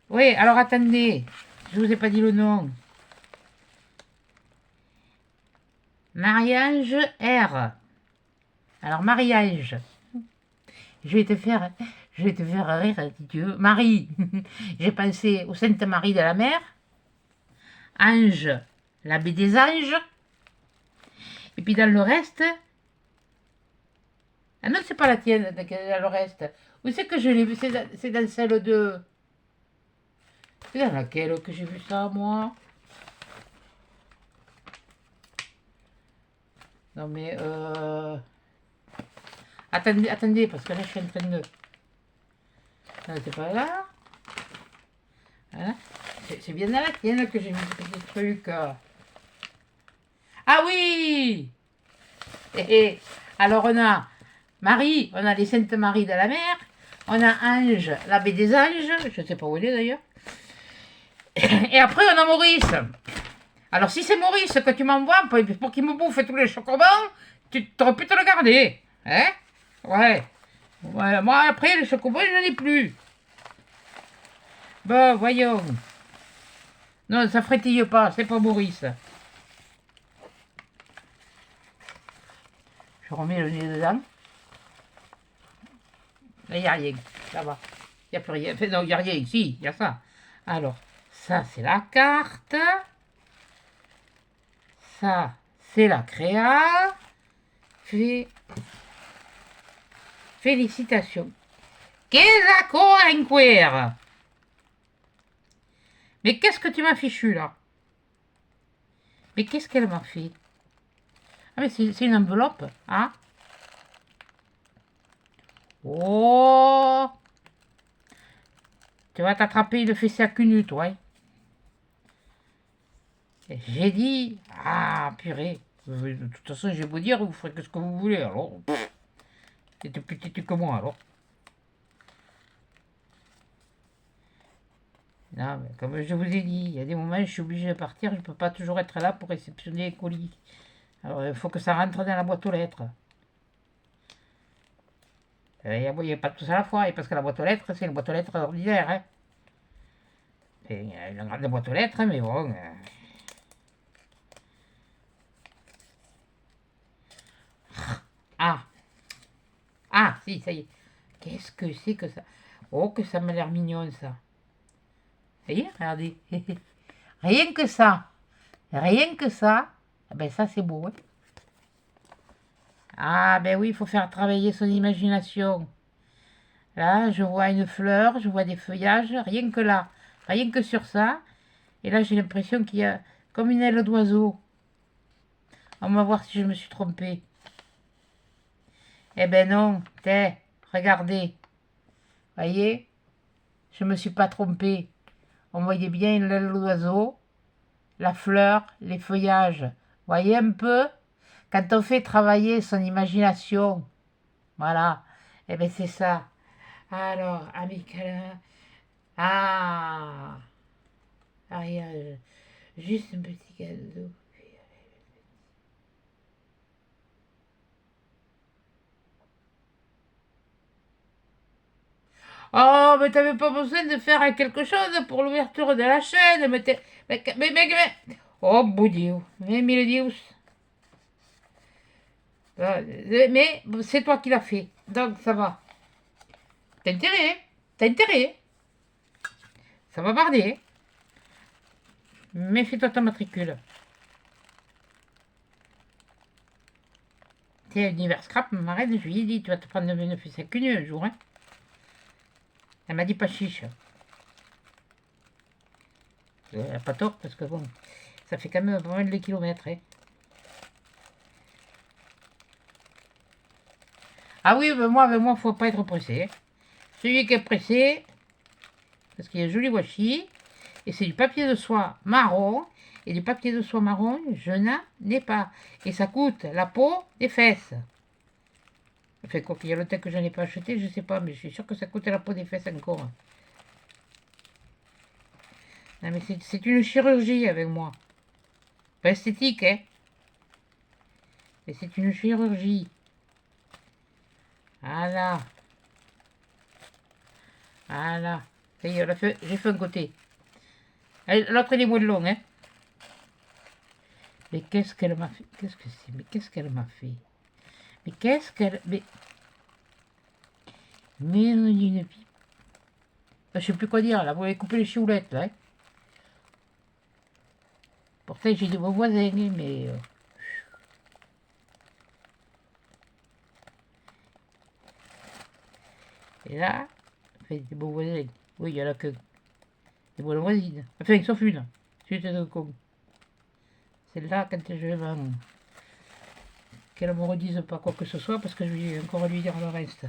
Oui, alors attendez. Je vous ai pas dit le nom. Marie-Ange R. Alors, Marie-Ange. Je vais te faire rire si tu veux. Marie. J'ai pensé au Sainte Marie de la Mer. Ange, l'abbé des anges. Et puis dans le reste. Ah non, c'est pas la tienne, dans le reste. Où c'est que je l'ai vu? C'est dans celle de. C'est dans laquelle que j'ai vu ça, moi? Non, mais. Attendez, parce que là, je suis en train de. Non, c'est pas là. Hein? C'est bien dans la tienne que j'ai mis ce petit truc. Ah oui! Alors, on a Marie, on a les Saintes Maries de la mer. On a Ange, l'abbé des anges. Je ne sais pas où il est d'ailleurs. Et après, on a Maurice. Alors, si c'est Maurice que tu m'envoies pour qu'il me bouffe tous les chocobons, tu aurais pu te le garder. Hein? Ouais. Moi, après, les chocobons, je n'en ai plus. Bon, voyons. Non, ça frétille pas, c'est pas Maurice. Je remets le nez dedans. Là, il n'y a rien. Ça va. Il n'y a plus rien. Enfin, non, il n'y a rien ici. Il y a ça. Alors, ça, c'est la carte. Ça, c'est la créa. Félicitations. Qu'est-ce qu'on Mais qu'est-ce que tu m'as fichu, là? Mais qu'est-ce qu'elle m'a fait? Ah, mais c'est une enveloppe, hein? Oh! Tu vas t'attraper le fessé à cul toi. Hein. J'ai dit, ah, purée. De toute façon, je vais vous dire, vous ferez que ce que vous voulez, alors. C'était plus petit que moi, alors. Non, mais comme je vous ai dit, il y a des moments où je suis obligé de partir, je ne peux pas toujours être là pour réceptionner les colis. Alors, il faut que ça rentre dans la boîte aux lettres. Il n'y a pas tout ça à la fois, et parce que la boîte aux lettres, c'est une boîte aux lettres ordinaire. Hein. C'est une grande boîte aux lettres, mais bon. Ah, ah, si, ça y est. Qu'est-ce que c'est que ça? Oh, que ça m'a l'air mignon, ça. voyez, regardez. Rien que ça. Rien que ça. Ah ben ça, c'est beau. Hein. Ah ben oui, il faut faire travailler son imagination. Là, je vois une fleur, je vois des feuillages, rien que là. Rien que sur ça. Et là, j'ai l'impression qu'il y a comme une aile d'oiseau. On va voir si je me suis trompée. Eh ben non, regardez. Voyez, je me suis pas trompée. On voyait bien l'aile d'oiseau, la fleur, les feuillages. Voyez un peu, quand on fait travailler son imagination, voilà. Eh ben c'est ça. Alors, amical. Ah, Ariel, juste un petit cadeau. Oh, mais t'avais pas besoin de faire quelque chose pour l'ouverture de la chaîne. Oh, bon Dieu. Mais mille Dieu. Mais c'est toi qui l'as fait. Donc, ça va. T'as intérêt. Hein. T'as intérêt. Ça va barder. Méfie-toi de ta matricule. T'es univers scrap, ma reine, je lui ai dit, tu vas te prendre une fils à cunu un jour. Hein. Elle m'a dit pas chiche. Elle a pas tort, parce que bon, ça fait quand même pas mal de kilomètres. Hein. Ah oui, mais moi, faut pas être pressé. Hein. Celui qui est pressé, parce qu'il y a joli washi, et c'est du papier de soie marron, et du papier de soie marron, je n'en ai pas. Et ça coûte la peau des fesses. Enfin, quoi qu'il y a longtemps que je n'en ai pas acheté, je sais pas, mais je suis sûr que ça coûte la peau des fesses encore. Non, mais c'est une chirurgie avec moi. Pas esthétique, hein. Mais c'est une chirurgie. Voilà. Voilà. Ça y est, j'ai fait un côté. L'autre, il est moins long, hein. Mais qu'est-ce qu'elle m'a fait? Qu'est-ce que c'est? Mais qu'est-ce qu'elle m'a fait? Mais qu'est-ce qu'elle... Mais une pipe. Je sais plus quoi dire, là. Vous avez coupé les choulettes, là. Hein. Pourtant, j'ai de vos voisins, mais... Et là, fait des beaux voisins. Oui, il y en a que des bonnes voisines. Enfin, sauf une. Suite de con. Celle-là, quand je vais qu'elle ne me redise pas quoi que ce soit, parce que je vais encore lui dire le reste.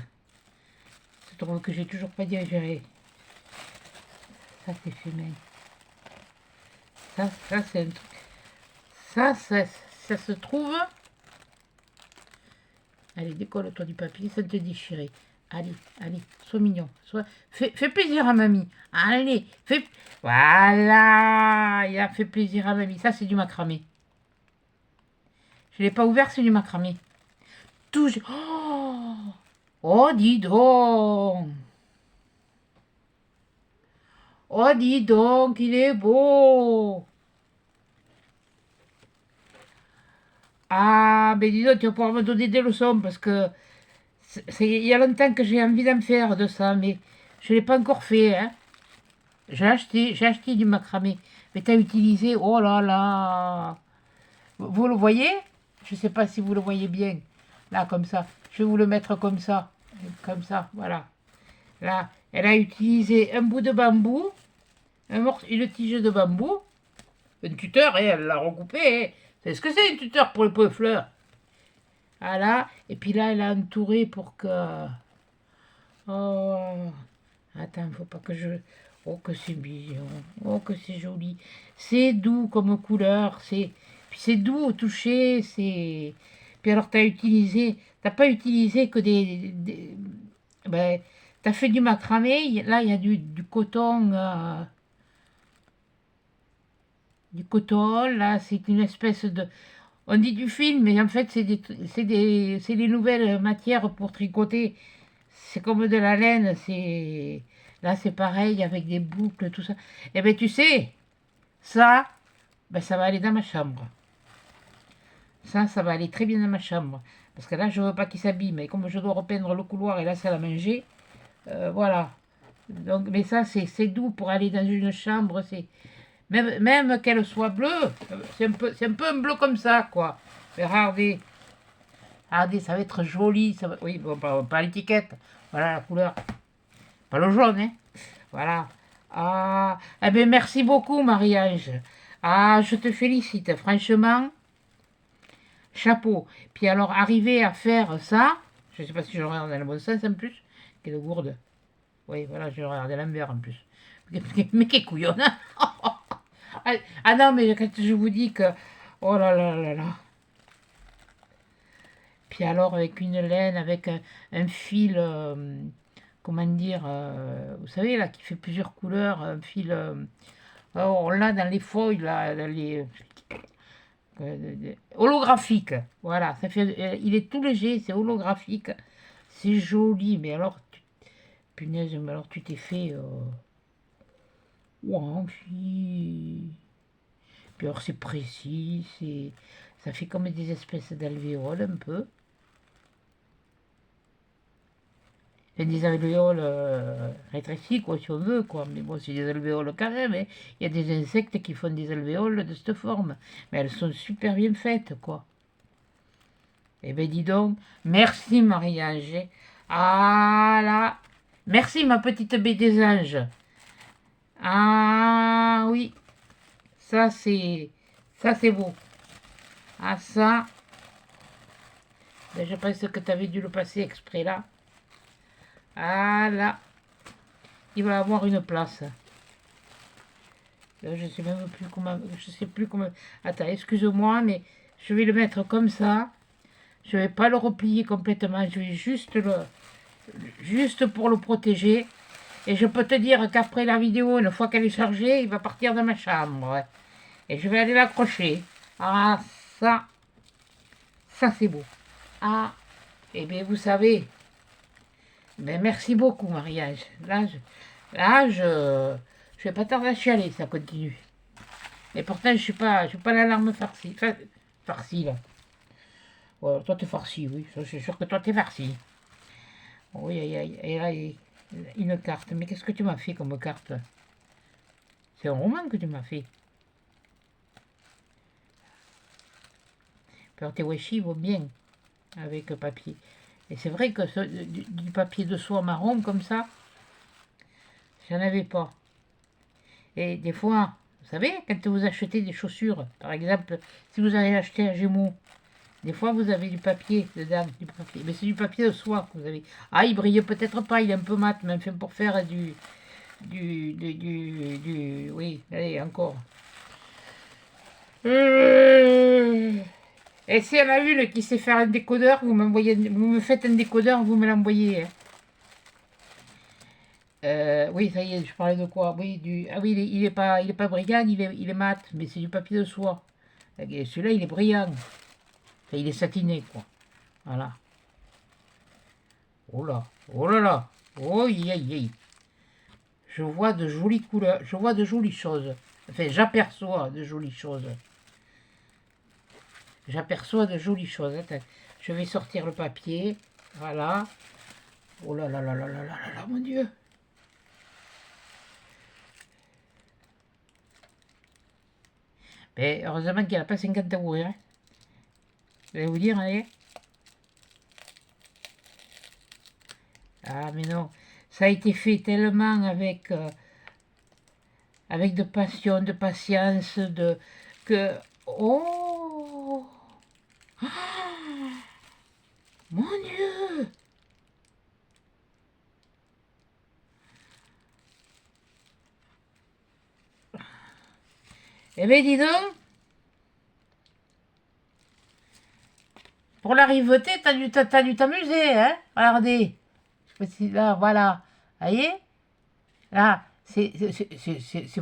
Je trouve que j'ai toujours pas digéré. Ça, c'est fumé. Ça c'est un truc. Ça se trouve. Allez, décolle-toi du papier, ça te déchirer. Allez, sois mignon. Fais plaisir à mamie. Allez, Voilà, il a fait plaisir à mamie. Ça, c'est du macramé. Je l'ai pas ouvert, c'est du macramé. Tout... Oh, dis donc. Oh, dis donc, il est beau. Ah, ben dis donc, tu vas pouvoir me donner des leçons parce que il y a longtemps que j'ai envie d'en faire de ça, mais je ne l'ai pas encore fait. Hein. J'ai acheté du macramé. Mais tu as utilisé, oh là là. Vous le voyez? Je ne sais pas si vous le voyez bien. Là, comme ça. Je vais vous le mettre comme ça. Comme ça, voilà. Là, elle a utilisé un bout de bambou, une tige de bambou, un tuteur, et elle l'a recoupé. Hein. C'est ce que c'est un tuteur pour les pauvres fleurs. Voilà. Et puis là, elle a entouré pour que... Oh, attends, faut pas que je... Oh, que c'est mignon. Oh, que c'est joli. C'est doux comme couleur. Puis c'est doux au toucher. Puis alors, T'as pas utilisé que ben, t'as fait du macramé. Là, il y a du coton... du coton, là, c'est une espèce de... On dit du fil, mais en fait, c'est les nouvelles matières pour tricoter. C'est comme de la laine, là c'est pareil avec des boucles, tout ça. Eh bien tu sais, ça, ben, ça va aller dans ma chambre. Ça va aller très bien dans ma chambre. Parce que là, je veux pas qu'il s'abîme. Mais comme je dois repeindre le couloir et la salle à manger, voilà. Donc, mais ça, c'est doux pour aller dans une chambre. C'est même qu'elle soit bleue, c'est un peu un bleu comme ça, quoi. Mais regardez, regardez, ça va être joli. Oui, bon, pas l'étiquette. Voilà la couleur. Pas le jaune, hein. Voilà. Ah, eh bien, merci beaucoup, Marie-Ange. Ah, je te félicite. Franchement, chapeau. Puis alors, arriver à faire ça, je ne sais pas si je regarde dans le bon sens en plus. Quelle gourde. Oui, voilà, je regarde à l'envers en plus. Mais quelle couillonne. Ah non, mais quand je vous dis que... Oh là là là là. Puis alors, avec une laine, avec un fil... comment dire, vous savez, là, qui fait plusieurs couleurs, un fil, on l'a dans les feuilles, là, dans les, holographique, voilà, ça fait, il est tout léger, c'est holographique, c'est joli, mais alors, punaise, mais alors tu t'es fait, ouah, puis alors c'est précis, ça fait comme des espèces d'alvéoles un peu. Des alvéoles rétrécis, quoi, si on veut, quoi. Mais bon, c'est des alvéoles quand même, hein. Il y a des insectes qui font des alvéoles de cette forme. Mais elles sont super bien faites, quoi. Eh ben dis donc, merci Marie-Ange. Ah là, merci ma petite baie des anges. Ah oui, ça c'est, ça c'est beau. Ah ça, ben, je pense que tu avais dû le passer exprès là. Ah là, il va avoir une place. Je sais même plus comment. Je sais plus comment. Attends, excuse-moi, mais je vais le mettre comme ça. Je vais pas le replier complètement. Je vais juste pour le protéger. Et je peux te dire qu'après la vidéo, une fois qu'elle est chargée, il va partir dans ma chambre. Ouais. Et je vais aller l'accrocher. Ah, ça c'est beau. Ah, et bien vous savez. Mais merci beaucoup, mariage. Je vais pas tarder à chialer, ça continue. Et pourtant, je suis pas l'alarme farcie. Enfin, farcie, là. Ouais, toi, t'es farci, oui. Ça, c'est sûr que toi, t'es farci. Oui, et là, une carte. Mais qu'est-ce que tu m'as fait comme carte? C'est un roman que tu m'as fait. Alors, tes washi vont bien avec le papier. Et c'est vrai que du papier de soie marron comme ça, j'en avais pas. Et des fois, vous savez, quand vous achetez des chaussures, par exemple, si vous allez acheter un Gémeaux, des fois vous avez du papier dedans, du papier. Mais c'est du papier de soie que vous avez. Ah, il brille peut-être pas, il est un peu mat, mais enfin pour faire oui, allez, encore. Et si y en a une qui sait faire un décodeur, vous me faites un décodeur, vous me l'envoyez, hein. Oui, ça y est, je parlais de quoi? Oui, ah oui, il est pas brillant, il est mat, mais c'est du papier de soie. Et celui-là, il est brillant. Enfin, il est satiné, quoi. Voilà. Oh là, oh là là, oh aïe aïe aïe. Je vois de jolies couleurs, je vois de jolies choses. Enfin, j'aperçois de jolies choses. J'aperçois de jolies choses. Attends, je vais sortir le papier. Voilà. Oh là là là là là là là là, mon Dieu. Mais heureusement qu'il n'a pas 50 euros, hein. Je vais vous dire, allez. Ah, mais non. Ça a été fait tellement avec de passion, de patience, que... Oh! Ah, mon Dieu! Eh bien, dis donc, pour l'arrivée, t'as dû t'amuser, hein? Regardez. Je sais pas si là, voilà. Vous voyez? Là, c'est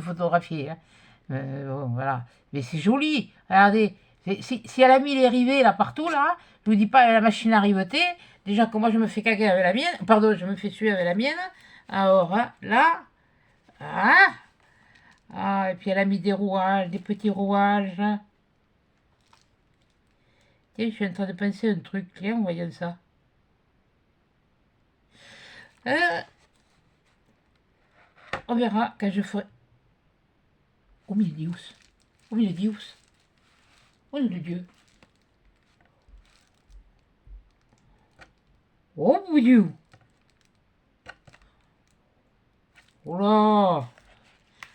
photographié, hein. Bon, voilà. Mais c'est joli. Regardez. Si elle a mis les rivets là partout, là, je vous dis pas la machine à riveter. Déjà que moi je me fais caguer avec la mienne. Pardon, je me fais suer avec la mienne. Alors, hein, là. Ah, ah, et puis elle a mis des rouages, des petits rouages. Tiens, je suis en train de penser à un truc. Tiens, en voyant ça. Euh, on verra quand je ferai... Oh, mais il est où? Oh, mais il est où? Oh, mon Dieu. Oh, mon Dieu. Oh là.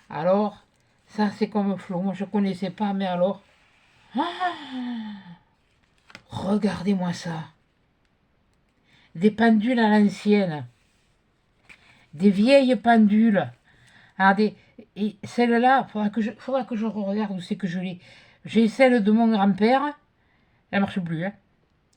Alors, ça c'est comme Flo. Moi je connaissais pas, mais alors... Ah, regardez-moi ça. Des pendules à l'ancienne. Des vieilles pendules. Alors et celle-là, faudra que je regarde où c'est que je l'ai. J'ai celle de mon grand-père. Elle marche plus, hein.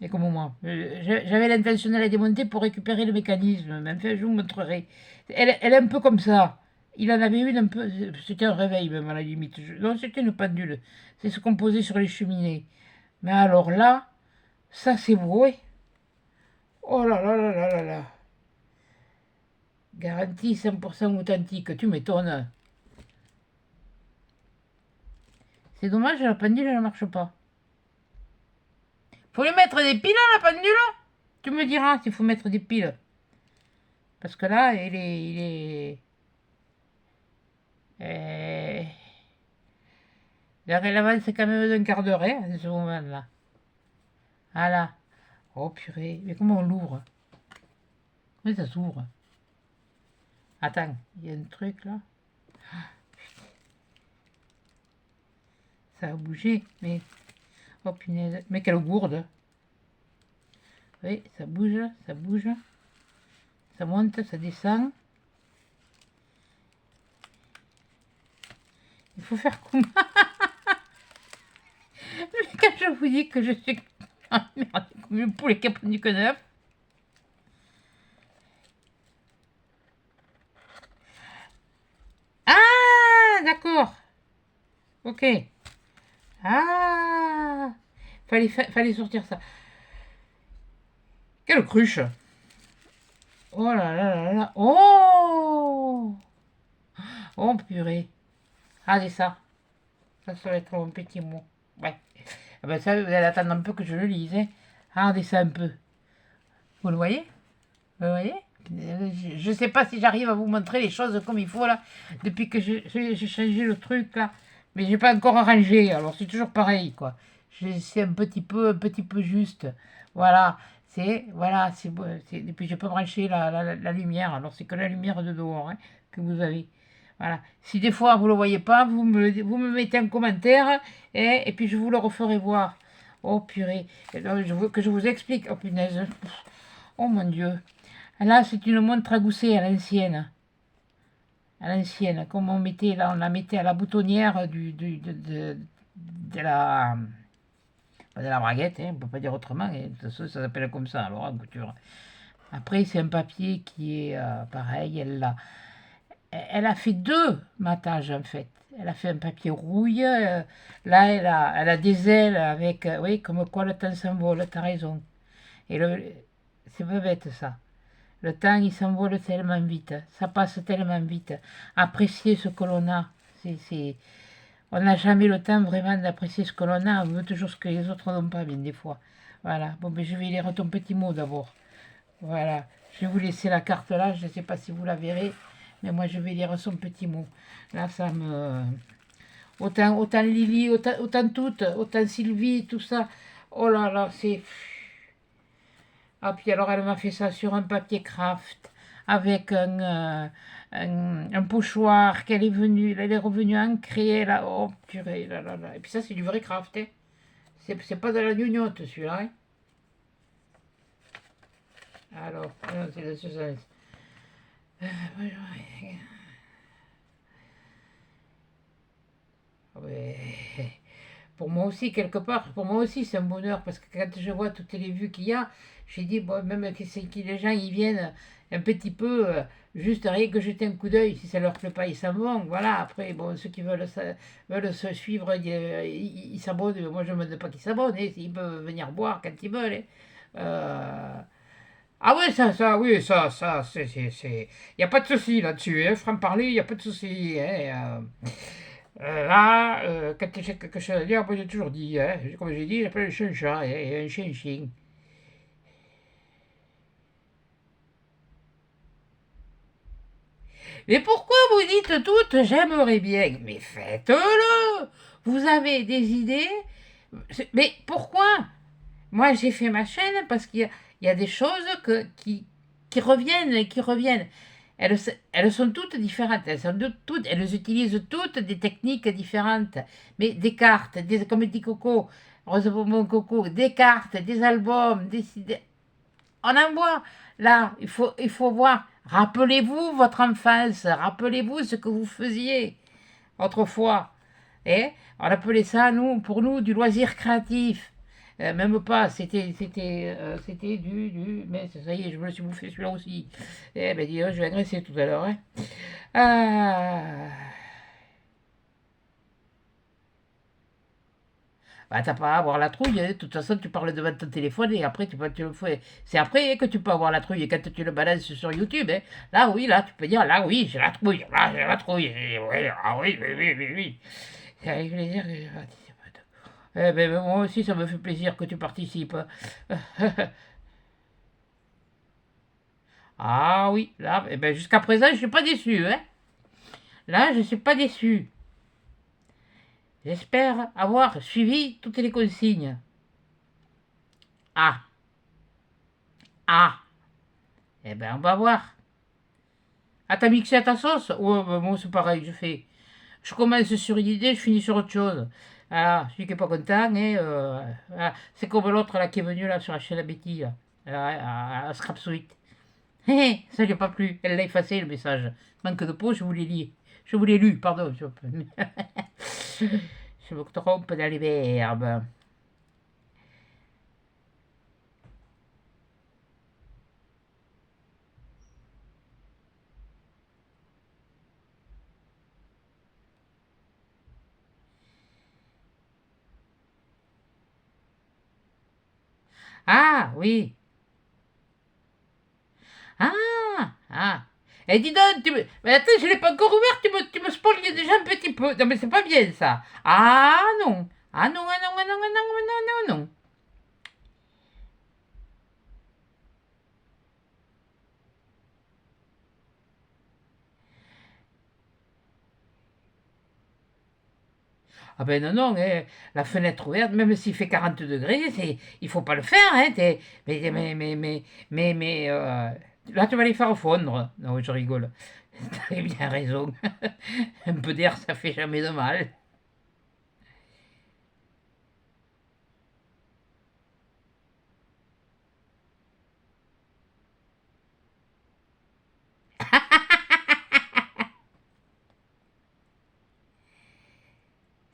Et comme moi. J'avais l'intention de la démonter pour récupérer le mécanisme. Mais enfin, je vous montrerai. Elle est un peu comme ça. Il en avait une un peu. C'était un réveil, même à la limite. Non, c'était une pendule. C'est ce qu'on posait sur les cheminées. Mais alors là, ça c'est beau, hein. Oh là là là là là là. Garantie 100% authentique. Tu m'étonnes. C'est dommage, la pendule, elle ne marche pas. Faut lui mettre des piles à la pendule? Tu me diras s'il faut mettre des piles. Parce que là, il est... Elle avance quand même d'un quart d'heure, hein, à ce moment-là. Voilà. Oh purée, mais comment on l'ouvre? Oui, ça s'ouvre. Attends, il y a un truc là. Ça a bougé, mais... Oh punaise, mais quelle gourde. Oui, ça bouge, ça bouge. Ça monte, ça descend. Il faut faire comment? Mais quand je vous dis que je suis... Ah merde, comme une poulet qui a pris que neuf. Ah, d'accord. Ok. Ah, fallait sortir ça. Quelle cruche. Oh là là là là. Oh. Oh purée. Allez ça. Ça va être un petit mot. Ouais. Ah ben ça, vous allez attendre un peu que je le lise. Hein. Regardez ça un peu. Vous le voyez? Vous voyez? Je ne sais pas si j'arrive à vous montrer les choses comme il faut là. Depuis que j'ai changé le truc là. Mais j'ai pas encore arrangé. Alors c'est toujours pareil quoi. C'est un petit peu juste. Voilà. Voilà. Et puis je peux brancher la lumière. Alors c'est que la lumière de dehors hein, que vous avez. Voilà. Si des fois vous ne le voyez pas, vous me mettez un commentaire et puis je vous le referai voir. Oh purée. Alors, que je vous explique. Oh punaise. Oh mon Dieu. Là, c'est une montre à gousset à l'ancienne. À l'ancienne. Comme on mettait, là, on la mettait à la boutonnière de la braguette. Hein, on ne peut pas dire autrement. Hein, de toute façon, ça s'appelle comme ça, alors, en couture. Après, c'est un papier qui est pareil. Elle a fait deux matages, en fait. Elle a fait un papier rouille. Là, elle a des ailes avec... oui, comme quoi le temps s'envole. T'as raison. Et c'est pas bête, ça. Le temps, il s'envole tellement vite. Ça passe tellement vite. Apprécier ce que l'on a. On n'a jamais le temps vraiment d'apprécier ce que l'on a. On veut toujours ce que les autres n'ont pas, bien des fois. Voilà. Bon, ben, je vais lire ton petit mot d'abord. Voilà. Je vais vous laisser la carte là. Je ne sais pas si vous la verrez. Mais moi, je vais lire son petit mot. Là, ça me... Autant Lily, autant toutes, autant Sylvie, tout ça. Oh là là, c'est... Ah, puis alors elle m'a fait ça sur un papier craft avec un pochoir elle est revenue ancrée là. Oh purée, là là là. Et puis ça, c'est du vrai craft, hein. C'est pas de la gnognotte celui-là, hein. Alors, non, c'est de ce sens. Ouais. Pour moi aussi, quelque part, pour moi aussi, c'est un bonheur parce que quand je vois toutes les vues qu'il y a, j'ai dit, bon, même que les gens ils viennent un petit peu, juste rien que jeter un coup d'œil, si ça leur plaît pas, ils s'en vont. Voilà, après, bon, ceux qui veulent se suivre, ils s'abonnent. Moi, je ne me demande pas qu'ils s'abonnent, hein, ils peuvent venir boire quand ils veulent. Hein. Ah oui, oui, il n'y a pas de souci là-dessus, hein, franc-parler, il n'y a pas de souci. Hein, là, quand j'ai quelque chose à dire, moi j'ai toujours dit, hein, comme j'ai dit, j'appelle un chien un chat et un chien un chien. Mais pourquoi vous dites toutes j'aimerais bien? Mais faites-le! Vous avez des idées? Mais pourquoi? Moi, j'ai fait ma chaîne parce qu'il y a des choses qui reviennent et qui reviennent. Elles sont toutes différentes. Elles utilisent toutes des techniques différentes. Mais des cartes, comme dit Coco, Rose Bonbon Coco, des cartes, des albums, on en voit. Là, il faut voir. Rappelez-vous votre enfance. Rappelez-vous ce que vous faisiez autrefois. Et on appelait ça, pour nous, du loisir créatif. Même pas, c'était mais ça y est, je me le suis bouffé celui-là aussi. Eh ben dis donc, je vais agresser tout à l'heure. Hein. Ah. Bah, t'as pas à avoir la trouille, hein. De toute façon, tu parles devant ton téléphone et après, tu le fais. C'est après que tu peux avoir la trouille et quand tu le balances sur YouTube. Hein. Là, oui, là, tu peux dire, là, oui, j'ai la trouille, là, j'ai la trouille. Oui, ah oui, oui, oui, oui, oui. C'est avec plaisir que je participe. Eh ben, moi aussi, ça me fait plaisir que tu participes. Ah oui, là, eh ben, jusqu'à présent, je suis pas déçu, hein. Là, je suis pas déçu. J'espère avoir suivi toutes les consignes. Ah, ah, eh ben, on va voir. Ah, t'as mixé à ta sauce? Ouais, bah, moi, c'est pareil, je fais. Je commence sur une idée, je finis sur autre chose. Ah, celui qui est pas content, hein, voilà. C'est comme l'autre là qui est venu là sur la chaîne à Betty, là, à Scrap Suite. Ça lui a pas plu. Elle l'a effacé le message. Manque de peau, je vous l'ai lu. Je vous l'ai lu, pardon. Je me trompe dans les verbes. Ah, oui. Ah, ah. Et dis donc, mais attends, je l'ai pas encore ouvert, tu me spoil déjà un petit peu. Non, mais c'est pas bien ça. Ah non. Ah non, ah non, ah non, ah non, ah non, non, non. Ah ben non, non, la fenêtre ouverte, même s'il fait 40 degrés, il faut pas le faire, hein. Là, tu vas les faire fondre. Non, je rigole. T'as bien raison. Un peu d'air, ça fait jamais de mal.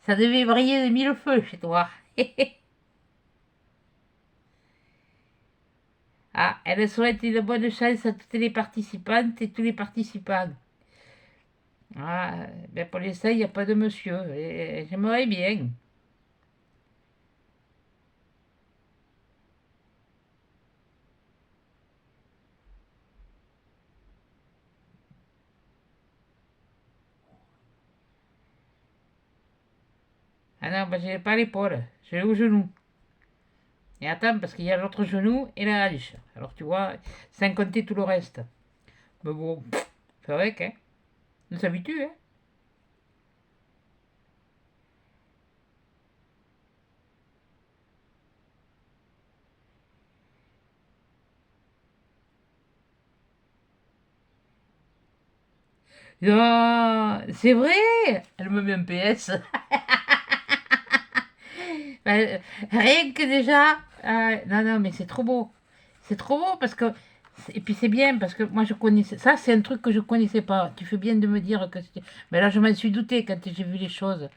Ça devait briller de mille feux chez toi. Ah, elle souhaite une bonne chance à toutes les participantes et tous les participants. Ah, ben pour l'instant, il n'y a pas de monsieur. Et j'aimerais bien. Ah non, ben j'ai pas l'épaule, j'ai au genou. Et attends, parce qu'il y a l'autre genou et la hanche. Alors tu vois, sans compter tout le reste. Mais bon, c'est vrai hein. On s'habitue, hein. Non, c'est vrai. Elle me met un PS. Ben, rien que déjà. Non, non, mais c'est trop beau. C'est trop beau parce que. Et puis c'est bien parce que moi je connaissais. Ça, c'est un truc que je connaissais pas. Tu fais bien de me dire que c'était. Mais là, je m'en suis douté quand j'ai vu les choses.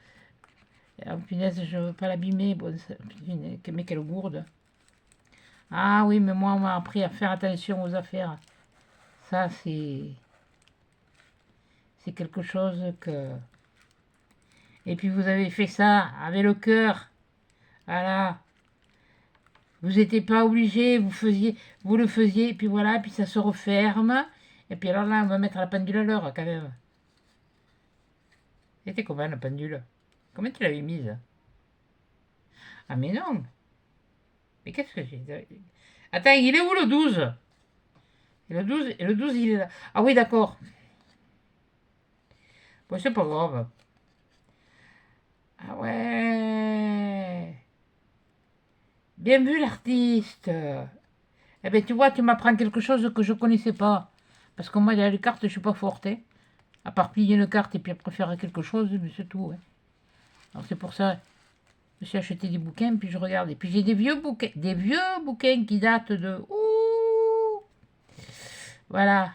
Ah, punaise, je veux pas l'abîmer. Bon, punaise, mais quelle gourde. Ah oui, mais moi, on m'a appris à faire attention aux affaires. Ça, c'est quelque chose que. Et puis vous avez fait ça avec le cœur. Voilà. Vous n'étiez pas obligé, vous le faisiez, et puis voilà, puis ça se referme. Et puis alors là, on va mettre la pendule à l'heure quand même. C'était comment la pendule? Comment tu l'avais mise? Ah mais non. Mais qu'est-ce que j'ai? Attends, il est où le 12? Et le 12, il est là. Ah oui, d'accord. Bon, c'est pas grave. Ah ouais. Bien vu l'artiste. Eh bien, tu vois, tu m'apprends quelque chose que je connaissais pas. Parce que moi, il y a les cartes, je suis pas forte. Hein. À part plier une carte et puis après faire quelque chose, mais c'est tout. Hein. Alors c'est pour ça, je me suis acheté des bouquins, puis je regarde. Et puis j'ai des vieux bouquins qui datent de... Ouh, voilà.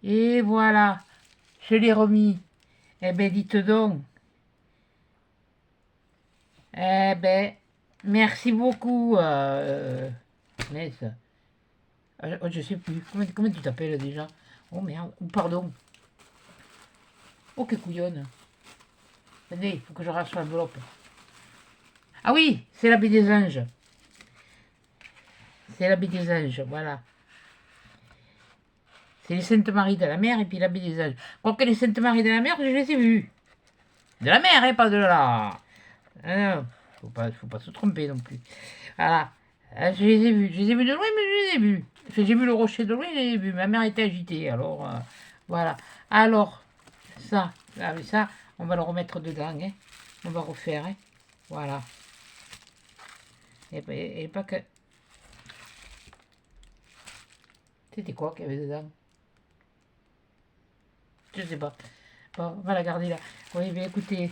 Et voilà. Je l'ai remis. Eh ben, dites donc. Eh ben, merci beaucoup. Mais ça, je sais plus. Comment tu t'appelles déjà? Oh merde. Oh, pardon. Oh, que couillonne. Attendez, il faut que je rase l'enveloppe. Ah oui, c'est l'abbé des anges. C'est l'abbé des anges, voilà. C'est les Saintes Maries de la mer et puis l'abbé des anges. Quoique les Saintes Maries de la mer, je les ai vues. De la mer, hein, pas de là. Ah non, faut pas se tromper non plus. Voilà. Ah, je les ai vus. Je les ai vus de loin, mais je les ai vus. Enfin, j'ai vu le rocher de loin, je les ai vus. Ma mère était agitée, alors voilà. Alors, ça, avec ça, on va le remettre dedans. Hein. On va refaire. Hein. Voilà. Et pas que... C'était quoi qu'il y avait dedans? Je sais pas. Bon, on va la garder là. Oui, mais écoutez,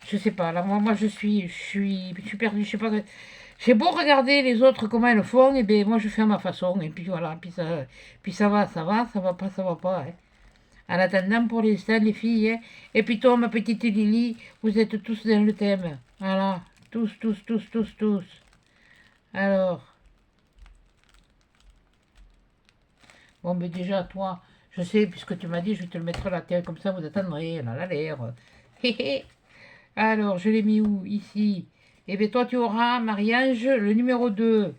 je sais pas. Là, moi je suis perdu. Je sais pas. J'ai beau regarder les autres comment elles font, et bien moi je fais à ma façon. Et puis voilà. Puis ça va, ça va pas, ça va pas. Hein. En attendant, pour l'instant, les filles, hein. Et puis toi, ma petite Lily, vous êtes tous dans le thème. Voilà. Tous, tous, tous, tous, tous. Alors, bon, mais déjà, toi, je sais, puisque tu m'as dit, je vais te le mettre là, tiens, comme ça, vous attendrez, là, la l'air. Hé hé. Alors, je l'ai mis où? Ici. Eh bien, toi, tu auras, Marie-Ange, le numéro 2.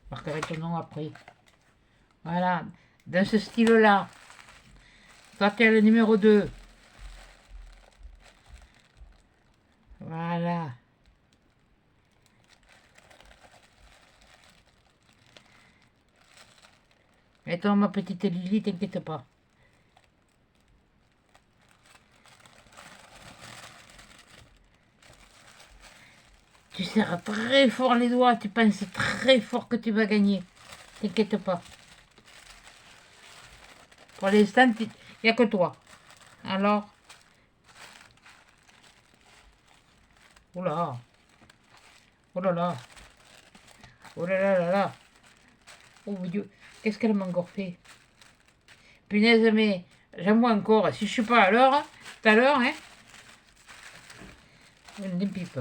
Je marquerai ton nom après. Voilà. Dans ce style-là. Toi, tu as le numéro 2. Voilà. Et toi, ma petite Lily, t'inquiète pas. Tu serres très fort les doigts. Tu penses très fort que tu vas gagner. T'inquiète pas. Pour l'instant, il n'y a que toi. Alors, oula, oh là là, oh là là là là, oh mon Dieu, qu'est-ce qu'elle m'a encore fait? Punaise, mais j'aime encore, si je suis pas à l'heure, tout à l'heure, hein, une pipe.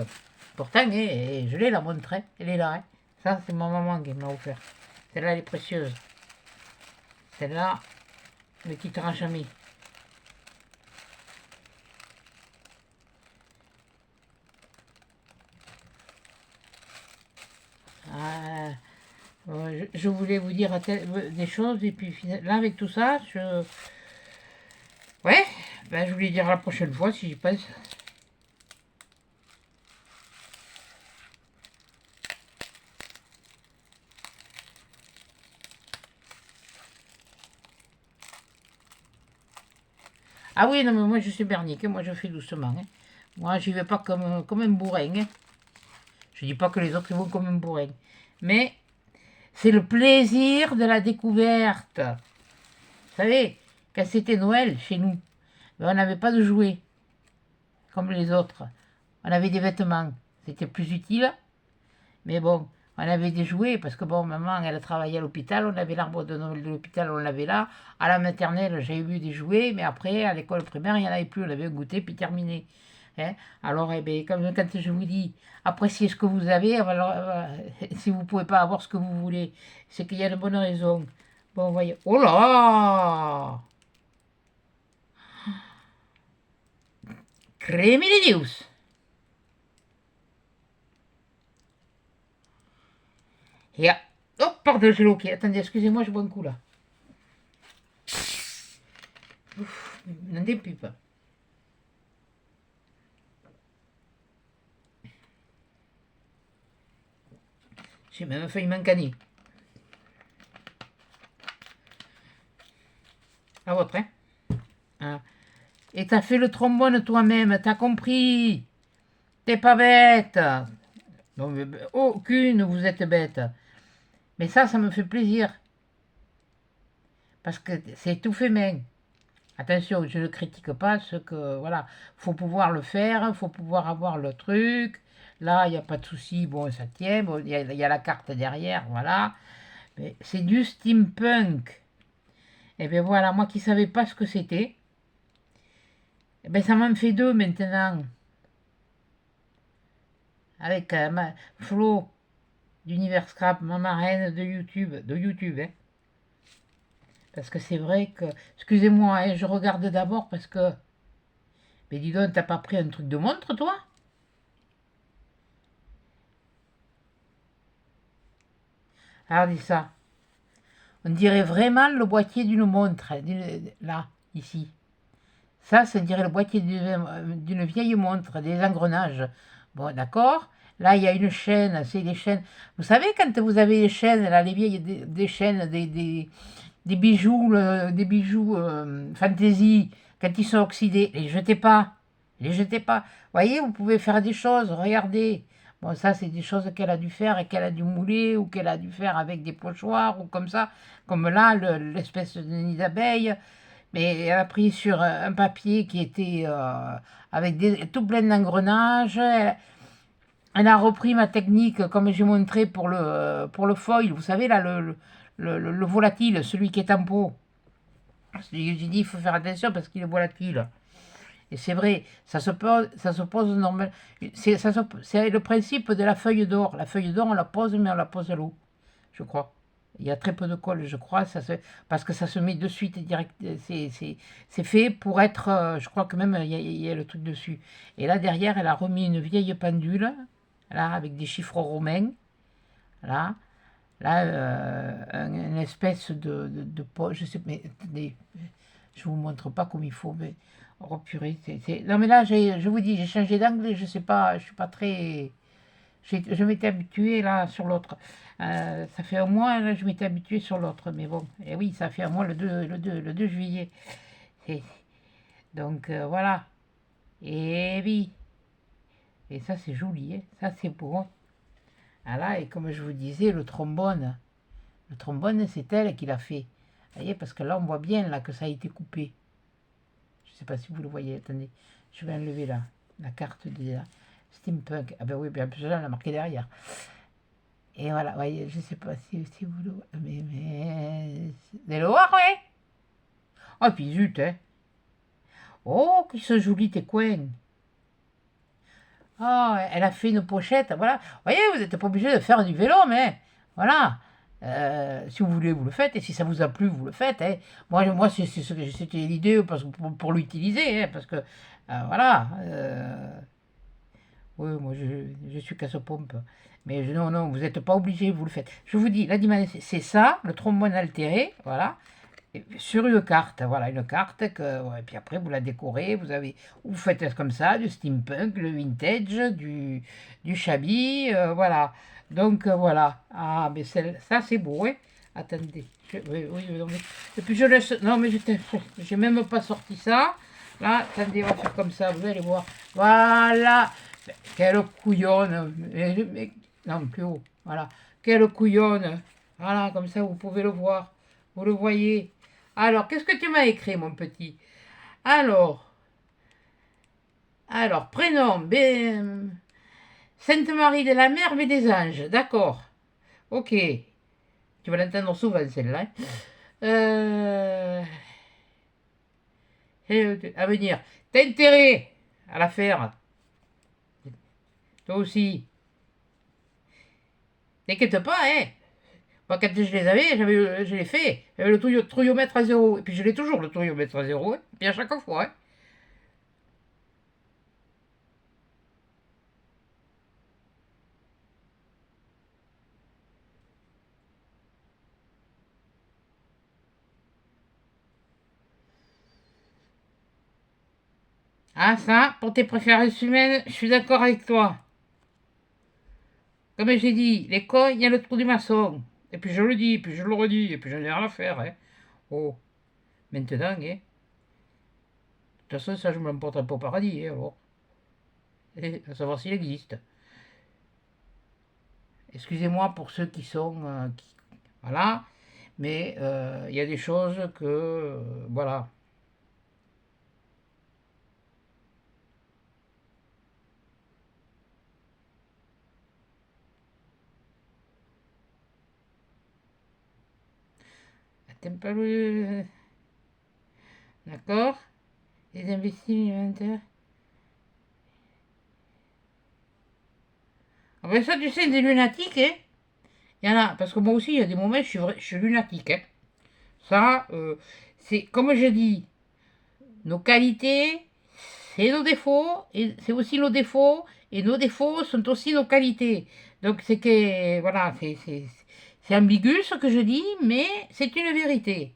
Pourtant, je l'ai la montre, hein, elle est là, hein. Ça, c'est ma maman qui me l'a offert. Celle-là, elle est précieuse. Celle-là, ne quittera jamais. Ah, je voulais vous dire des choses, et puis là, avec tout ça, ouais, ben, je voulais dire la prochaine fois, si j'y pense. Ah oui, non, mais moi, je suis bernique, hein, moi, je fais doucement. Hein. Moi, j'y vais pas comme un bourrin. Hein. Je dis pas que les autres ils vont comme un bourrin. Mais c'est le plaisir de la découverte. Vous savez, quand c'était Noël chez nous, ben, on n'avait pas de jouets comme les autres. On avait des vêtements. C'était plus utile. Mais bon, on avait des jouets parce que bon, maman, elle travaillait à l'hôpital. On avait l'arbre de Noël de l'hôpital, on l'avait là. À la maternelle, j'ai eu des jouets. Mais après, à l'école primaire, il n'y en avait plus. On avait un goûter, puis terminé. Hein. Alors, eh bien, comme quand je vous dis, appréciez ce que vous avez, alors, si vous ne pouvez pas avoir ce que vous voulez, c'est qu'il y a de bonnes raisons. Bon, voyez. Oh là! Crémine Deus! Et oh, pardon, je l'ai ok. Attendez, excusez-moi, je bois un coup là. Ouf, n'en dépuis pas. J'ai même failli m'encaner. La vôtre, hein. Ah. Et t'as fait le trombone toi-même, t'as compris. T'es pas bête. Non, mais aucune, vous êtes bête. Mais ça me fait plaisir. Parce que c'est tout fait main. Attention, je ne critique pas ce que... Voilà, faut pouvoir le faire, faut pouvoir avoir le truc. Là, il n'y a pas de souci, bon, ça tient. Bon, il y a la carte derrière, voilà. Mais c'est du steampunk. Et bien voilà, moi qui ne savais pas ce que c'était, eh ben ça m'en fait deux maintenant. Avec Flo d'Univers Scrap, ma marraine de YouTube, hein. Parce que c'est vrai que, excusez-moi, hein, je regarde d'abord parce que, mais dis donc, t'as pas pris un truc de montre, toi? Alors dis ça, on dirait vraiment le boîtier d'une montre, là, ici. Ça dirait le boîtier d'une vieille montre, des engrenages. Bon, d'accord. Là, il y a une chaîne, c'est des chaînes. Vous savez, quand vous avez des chaînes, là, les vieilles des chaînes, des bijoux, des bijoux fantaisie, quand ils sont oxydés, les jetez pas. Les jetez pas. Vous voyez, vous pouvez faire des choses, regardez. Bon, ça, c'est des choses qu'elle a dû faire et qu'elle a dû mouler ou qu'elle a dû faire avec des pochoirs ou comme ça. Comme là, l'espèce de nid d'abeille. Mais elle a pris sur un papier qui était avec tout plein d'engrenages. Elle a repris ma technique comme j'ai montré pour le foil. Vous savez, là, le volatile, celui qui est en pot. J'ai dit, il faut faire attention parce qu'il est volatile. Et c'est vrai, ça se pose normal. C'est le principe de la feuille d'or. La feuille d'or, on la pose, mais on la pose à l'eau, je crois. Il y a très peu de colle, je crois, parce que ça se met de suite direct. C'est fait pour être. Je crois que même il y a le truc dessus. Et là derrière, elle a remis une vieille pendule, là avec des chiffres romains, là, là, une espèce de poche. Je sais, mais attendez, je vous montre pas comme il faut, mais oh purée, non mais là, je vous dis, j'ai changé d'angle, je sais pas, je suis pas très. Je m'étais habitué là sur l'autre. Ça fait un mois, là, je m'étais habitué sur l'autre. Mais bon, et oui, ça fait un mois le 2 juillet. Et donc voilà. Et oui. Et ça, c'est joli, hein. Ça, c'est beau, hein. Ah là, et comme je vous disais, le trombone. Le trombone, c'est elle qui l'a fait. Vous voyez, parce que là, on voit bien là que ça a été coupé. Je ne sais pas si vous le voyez. Attendez, je vais enlever là la carte de Steampunk. Ah ben oui, bien plus, on l'a marqué derrière. Et voilà, voyez, je sais pas si vous le voyez. Mais le voir, ouais. Oh, puis zut, hein. Oh, qui sont jolis tes coins. Oh, elle a fait une pochette, voilà. Vous voyez, vous n'êtes pas obligé de faire du vélo, mais voilà. Si vous voulez, vous le faites. Et si ça vous a plu, vous le faites, hein. Moi c'était l'idée pour l'utiliser, hein, parce que, voilà. Oui, moi je suis casse-pompe. Mais non, non, vous n'êtes pas obligé, vous le faites. Je vous dis, la dimension, c'est ça, le trombone altéré, voilà, et sur une carte, voilà, une carte, et puis après vous la décorez, vous faites comme ça, du steampunk, le vintage, du shabby, voilà. Donc voilà. Ah, mais ça c'est beau, hein. Attendez, oui, oui, non, et puis je laisse, non mais j'ai même pas sorti ça. Là, attendez, on va faire comme ça, vous allez voir. Voilà. Quelle couillonne. Non, plus haut. Voilà. Quelle couillonne. Voilà, comme ça, vous pouvez le voir. Vous le voyez. Alors, qu'est-ce que tu m'as écrit, mon petit? Alors, prénom, Sainte Marie de la Mer, mais des anges. D'accord. Ok. Tu vas l'entendre souvent, celle-là, hein. Euh, à venir. T'as intérêt à la faire. Toi aussi. T'inquiète pas, hein. Moi, quand je les avais, je l'ai fait. J'avais le trouillomètre à zéro. Et puis je l'ai toujours, le trouillomètre à zéro, hein. Et puis à chaque fois, hein. Ah, ça, pour tes préférences humaines, je suis d'accord avec toi. Comme j'ai dit, les cons, il y a le trou du maçon. Et puis je le dis, et puis je le redis, et puis j'en ai rien à faire. Hein. Oh, maintenant, hein. De toute façon, ça, je me l'emporterai pas au paradis, hein, alors. Et à savoir s'il existe. Excusez-moi pour ceux qui sont... voilà. Mais il y a des choses que... voilà. T'aimes pas le... D'accord. Les investissements... Ah ben ça, tu sais, des lunatiques, hein. Il y en a, parce que moi aussi, il y a des moments, je suis lunatique, hein. Ça, c'est comme je dis, nos qualités, c'est nos défauts, et c'est aussi nos défauts, et nos défauts sont aussi nos qualités. Donc c'est que, voilà, c'est ambigu ce que je dis, mais c'est une vérité.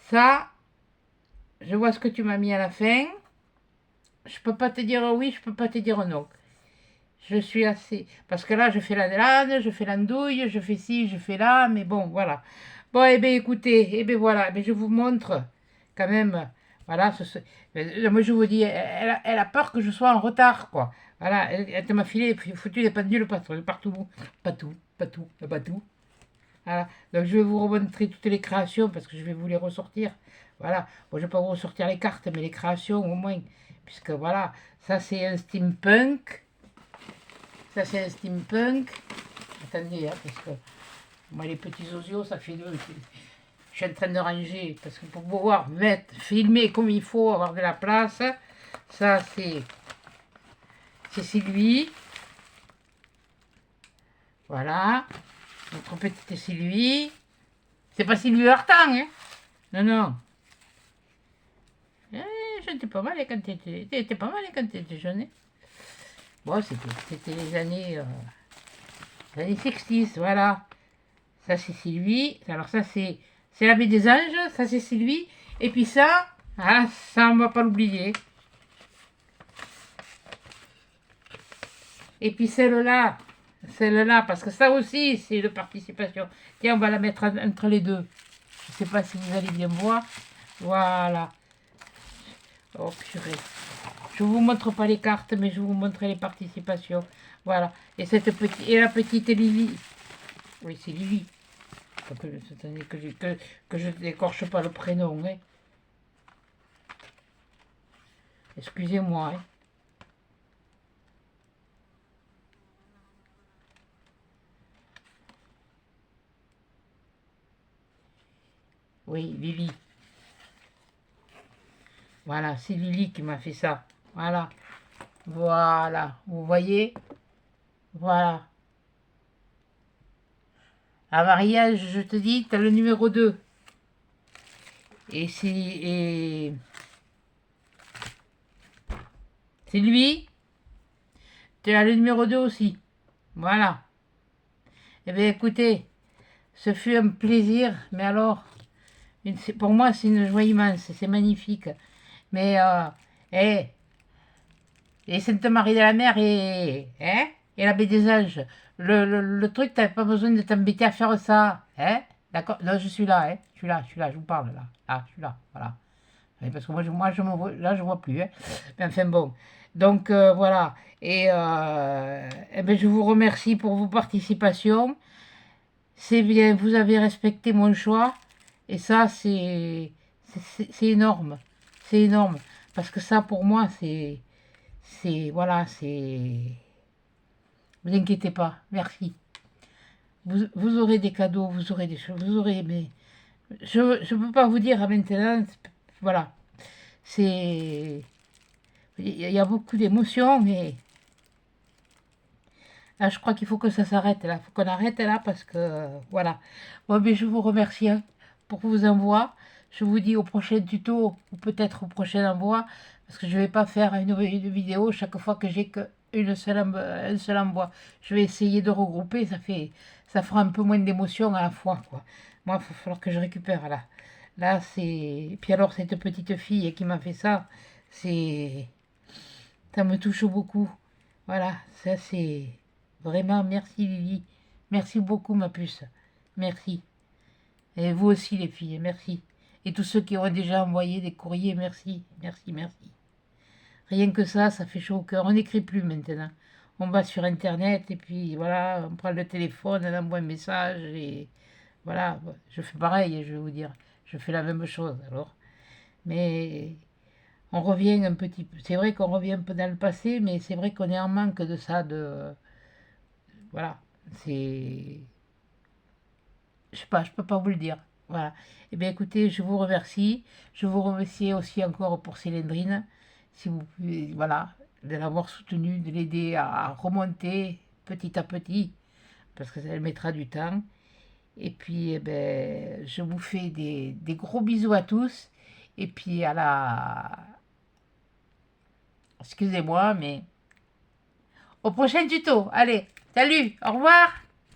Ça, je vois ce que tu m'as mis à la fin. Je peux pas te dire oui, je peux pas te dire non. Je suis assez. Parce que là, je fais la délade, je fais l'andouille, je fais ci, je fais là, mais bon, voilà. Bon, eh bien, écoutez, eh bien, voilà, eh bien, je vous montre quand même. Voilà, moi je vous dis, elle a peur que je sois en retard, quoi. Voilà, elle m'a filé, foutu des pendules partout, partout, partout, partout, partout. Voilà, donc je vais vous remontrer toutes les créations parce que je vais vous les ressortir. Voilà, bon, je vais pas vous ressortir les cartes, mais les créations au moins. Puisque voilà, ça c'est un steampunk. Ça, c'est un steampunk. Attendez, hein, parce que moi, les petits osios, ça fait deux. Je suis en train de ranger, parce que pour pouvoir mettre, filmer comme il faut, avoir de la place, ça, c'est Sylvie. Voilà. Notre petite Sylvie. C'est pas Sylvie Vartan, hein. Non, non. J'étais pas mal quand t'étais pas mal quand t'étais jeune. Hein. Bon, c'était les années 60, voilà. Ça, c'est Sylvie. Alors, ça, c'est la baie des anges. Ça, c'est Sylvie. Et puis ça, ah, ça, on va pas l'oublier. Et puis celle-là, parce que ça aussi, c'est de participation. Tiens, on va la mettre entre les deux. Je sais pas si vous allez bien voir. Voilà. Oh, purée. Je vous montre pas les cartes, mais je vous montre les participations. Voilà. Et la petite Lily. Oui, c'est Lily. Que je n'écorche pas le prénom. Hein. Excusez-moi. Hein. Oui, Lily. Voilà, c'est Lily qui m'a fait ça. Voilà. Voilà. Vous voyez? Voilà. À mariage, je te dis, tu as le numéro 2. Et c'est lui. Tu as le numéro 2 aussi. Voilà. Eh bien, écoutez, ce fut un plaisir. Mais alors, pour moi, c'est une joie immense. C'est magnifique. Mais, eh, et Sainte Marie de la Mer hein, et la baie des Anges. Le truc, t'avais pas besoin de t'embêter à faire ça. Hein. D'accord. Non, je suis là. Hein. Je suis là, je vous parle là. Ah, je suis là. Voilà. Parce que moi je me vois, là, je vois plus. Hein. Mais enfin bon. Donc voilà. Et eh ben, je vous remercie pour vos participations. C'est bien, vous avez respecté mon choix. Et ça, c'est énorme. C'est énorme. Parce que ça, pour moi, voilà, c'est... Vous inquiétez pas, merci. Vous aurez des cadeaux, vous aurez des choses, vous aurez... Mais je ne peux pas vous dire maintenant, voilà. C'est... Il y a beaucoup d'émotions, mais... Là, je crois qu'il faut que ça s'arrête, là. Il faut qu'on arrête, là, parce que... Voilà. Bon, mais je vous remercie hein, pour vos envois. Je vous dis au prochain tuto, ou peut-être au prochain envoi, parce que je ne vais pas faire une vidéo chaque fois que j'ai un seul envoi. Je vais essayer de regrouper, ça fera un peu moins d'émotion à la fois, quoi. Moi, il va falloir que je récupère, là. Là, c'est... Puis alors, cette petite fille qui m'a fait ça, Ça me touche beaucoup. Voilà, ça c'est vraiment merci Lily. Merci beaucoup ma puce. Merci. Et vous aussi les filles, merci. Et tous ceux qui ont déjà envoyé des courriers, merci, merci, merci. Rien que ça fait chaud au cœur. On n'écrit plus maintenant. On va sur Internet et puis voilà, on prend le téléphone, on envoie un message et voilà. Je fais pareil, je vais vous dire. Je fais la même chose alors. Mais on revient un petit peu. C'est vrai qu'on revient un peu dans le passé, mais c'est vrai qu'on est en manque de ça. Voilà. C'est. Je sais pas, je peux pas vous le dire. Voilà. Eh bien écoutez, je vous remercie. Je vous remercie aussi encore pour Cylindrine. Si vous pouvez, voilà, de l'avoir soutenu, de l'aider à remonter petit à petit, parce que ça mettra du temps. Et puis, eh ben, je vous fais des gros bisous à tous. Et puis à la... Excusez-moi, mais au prochain tuto. Allez, salut, au revoir.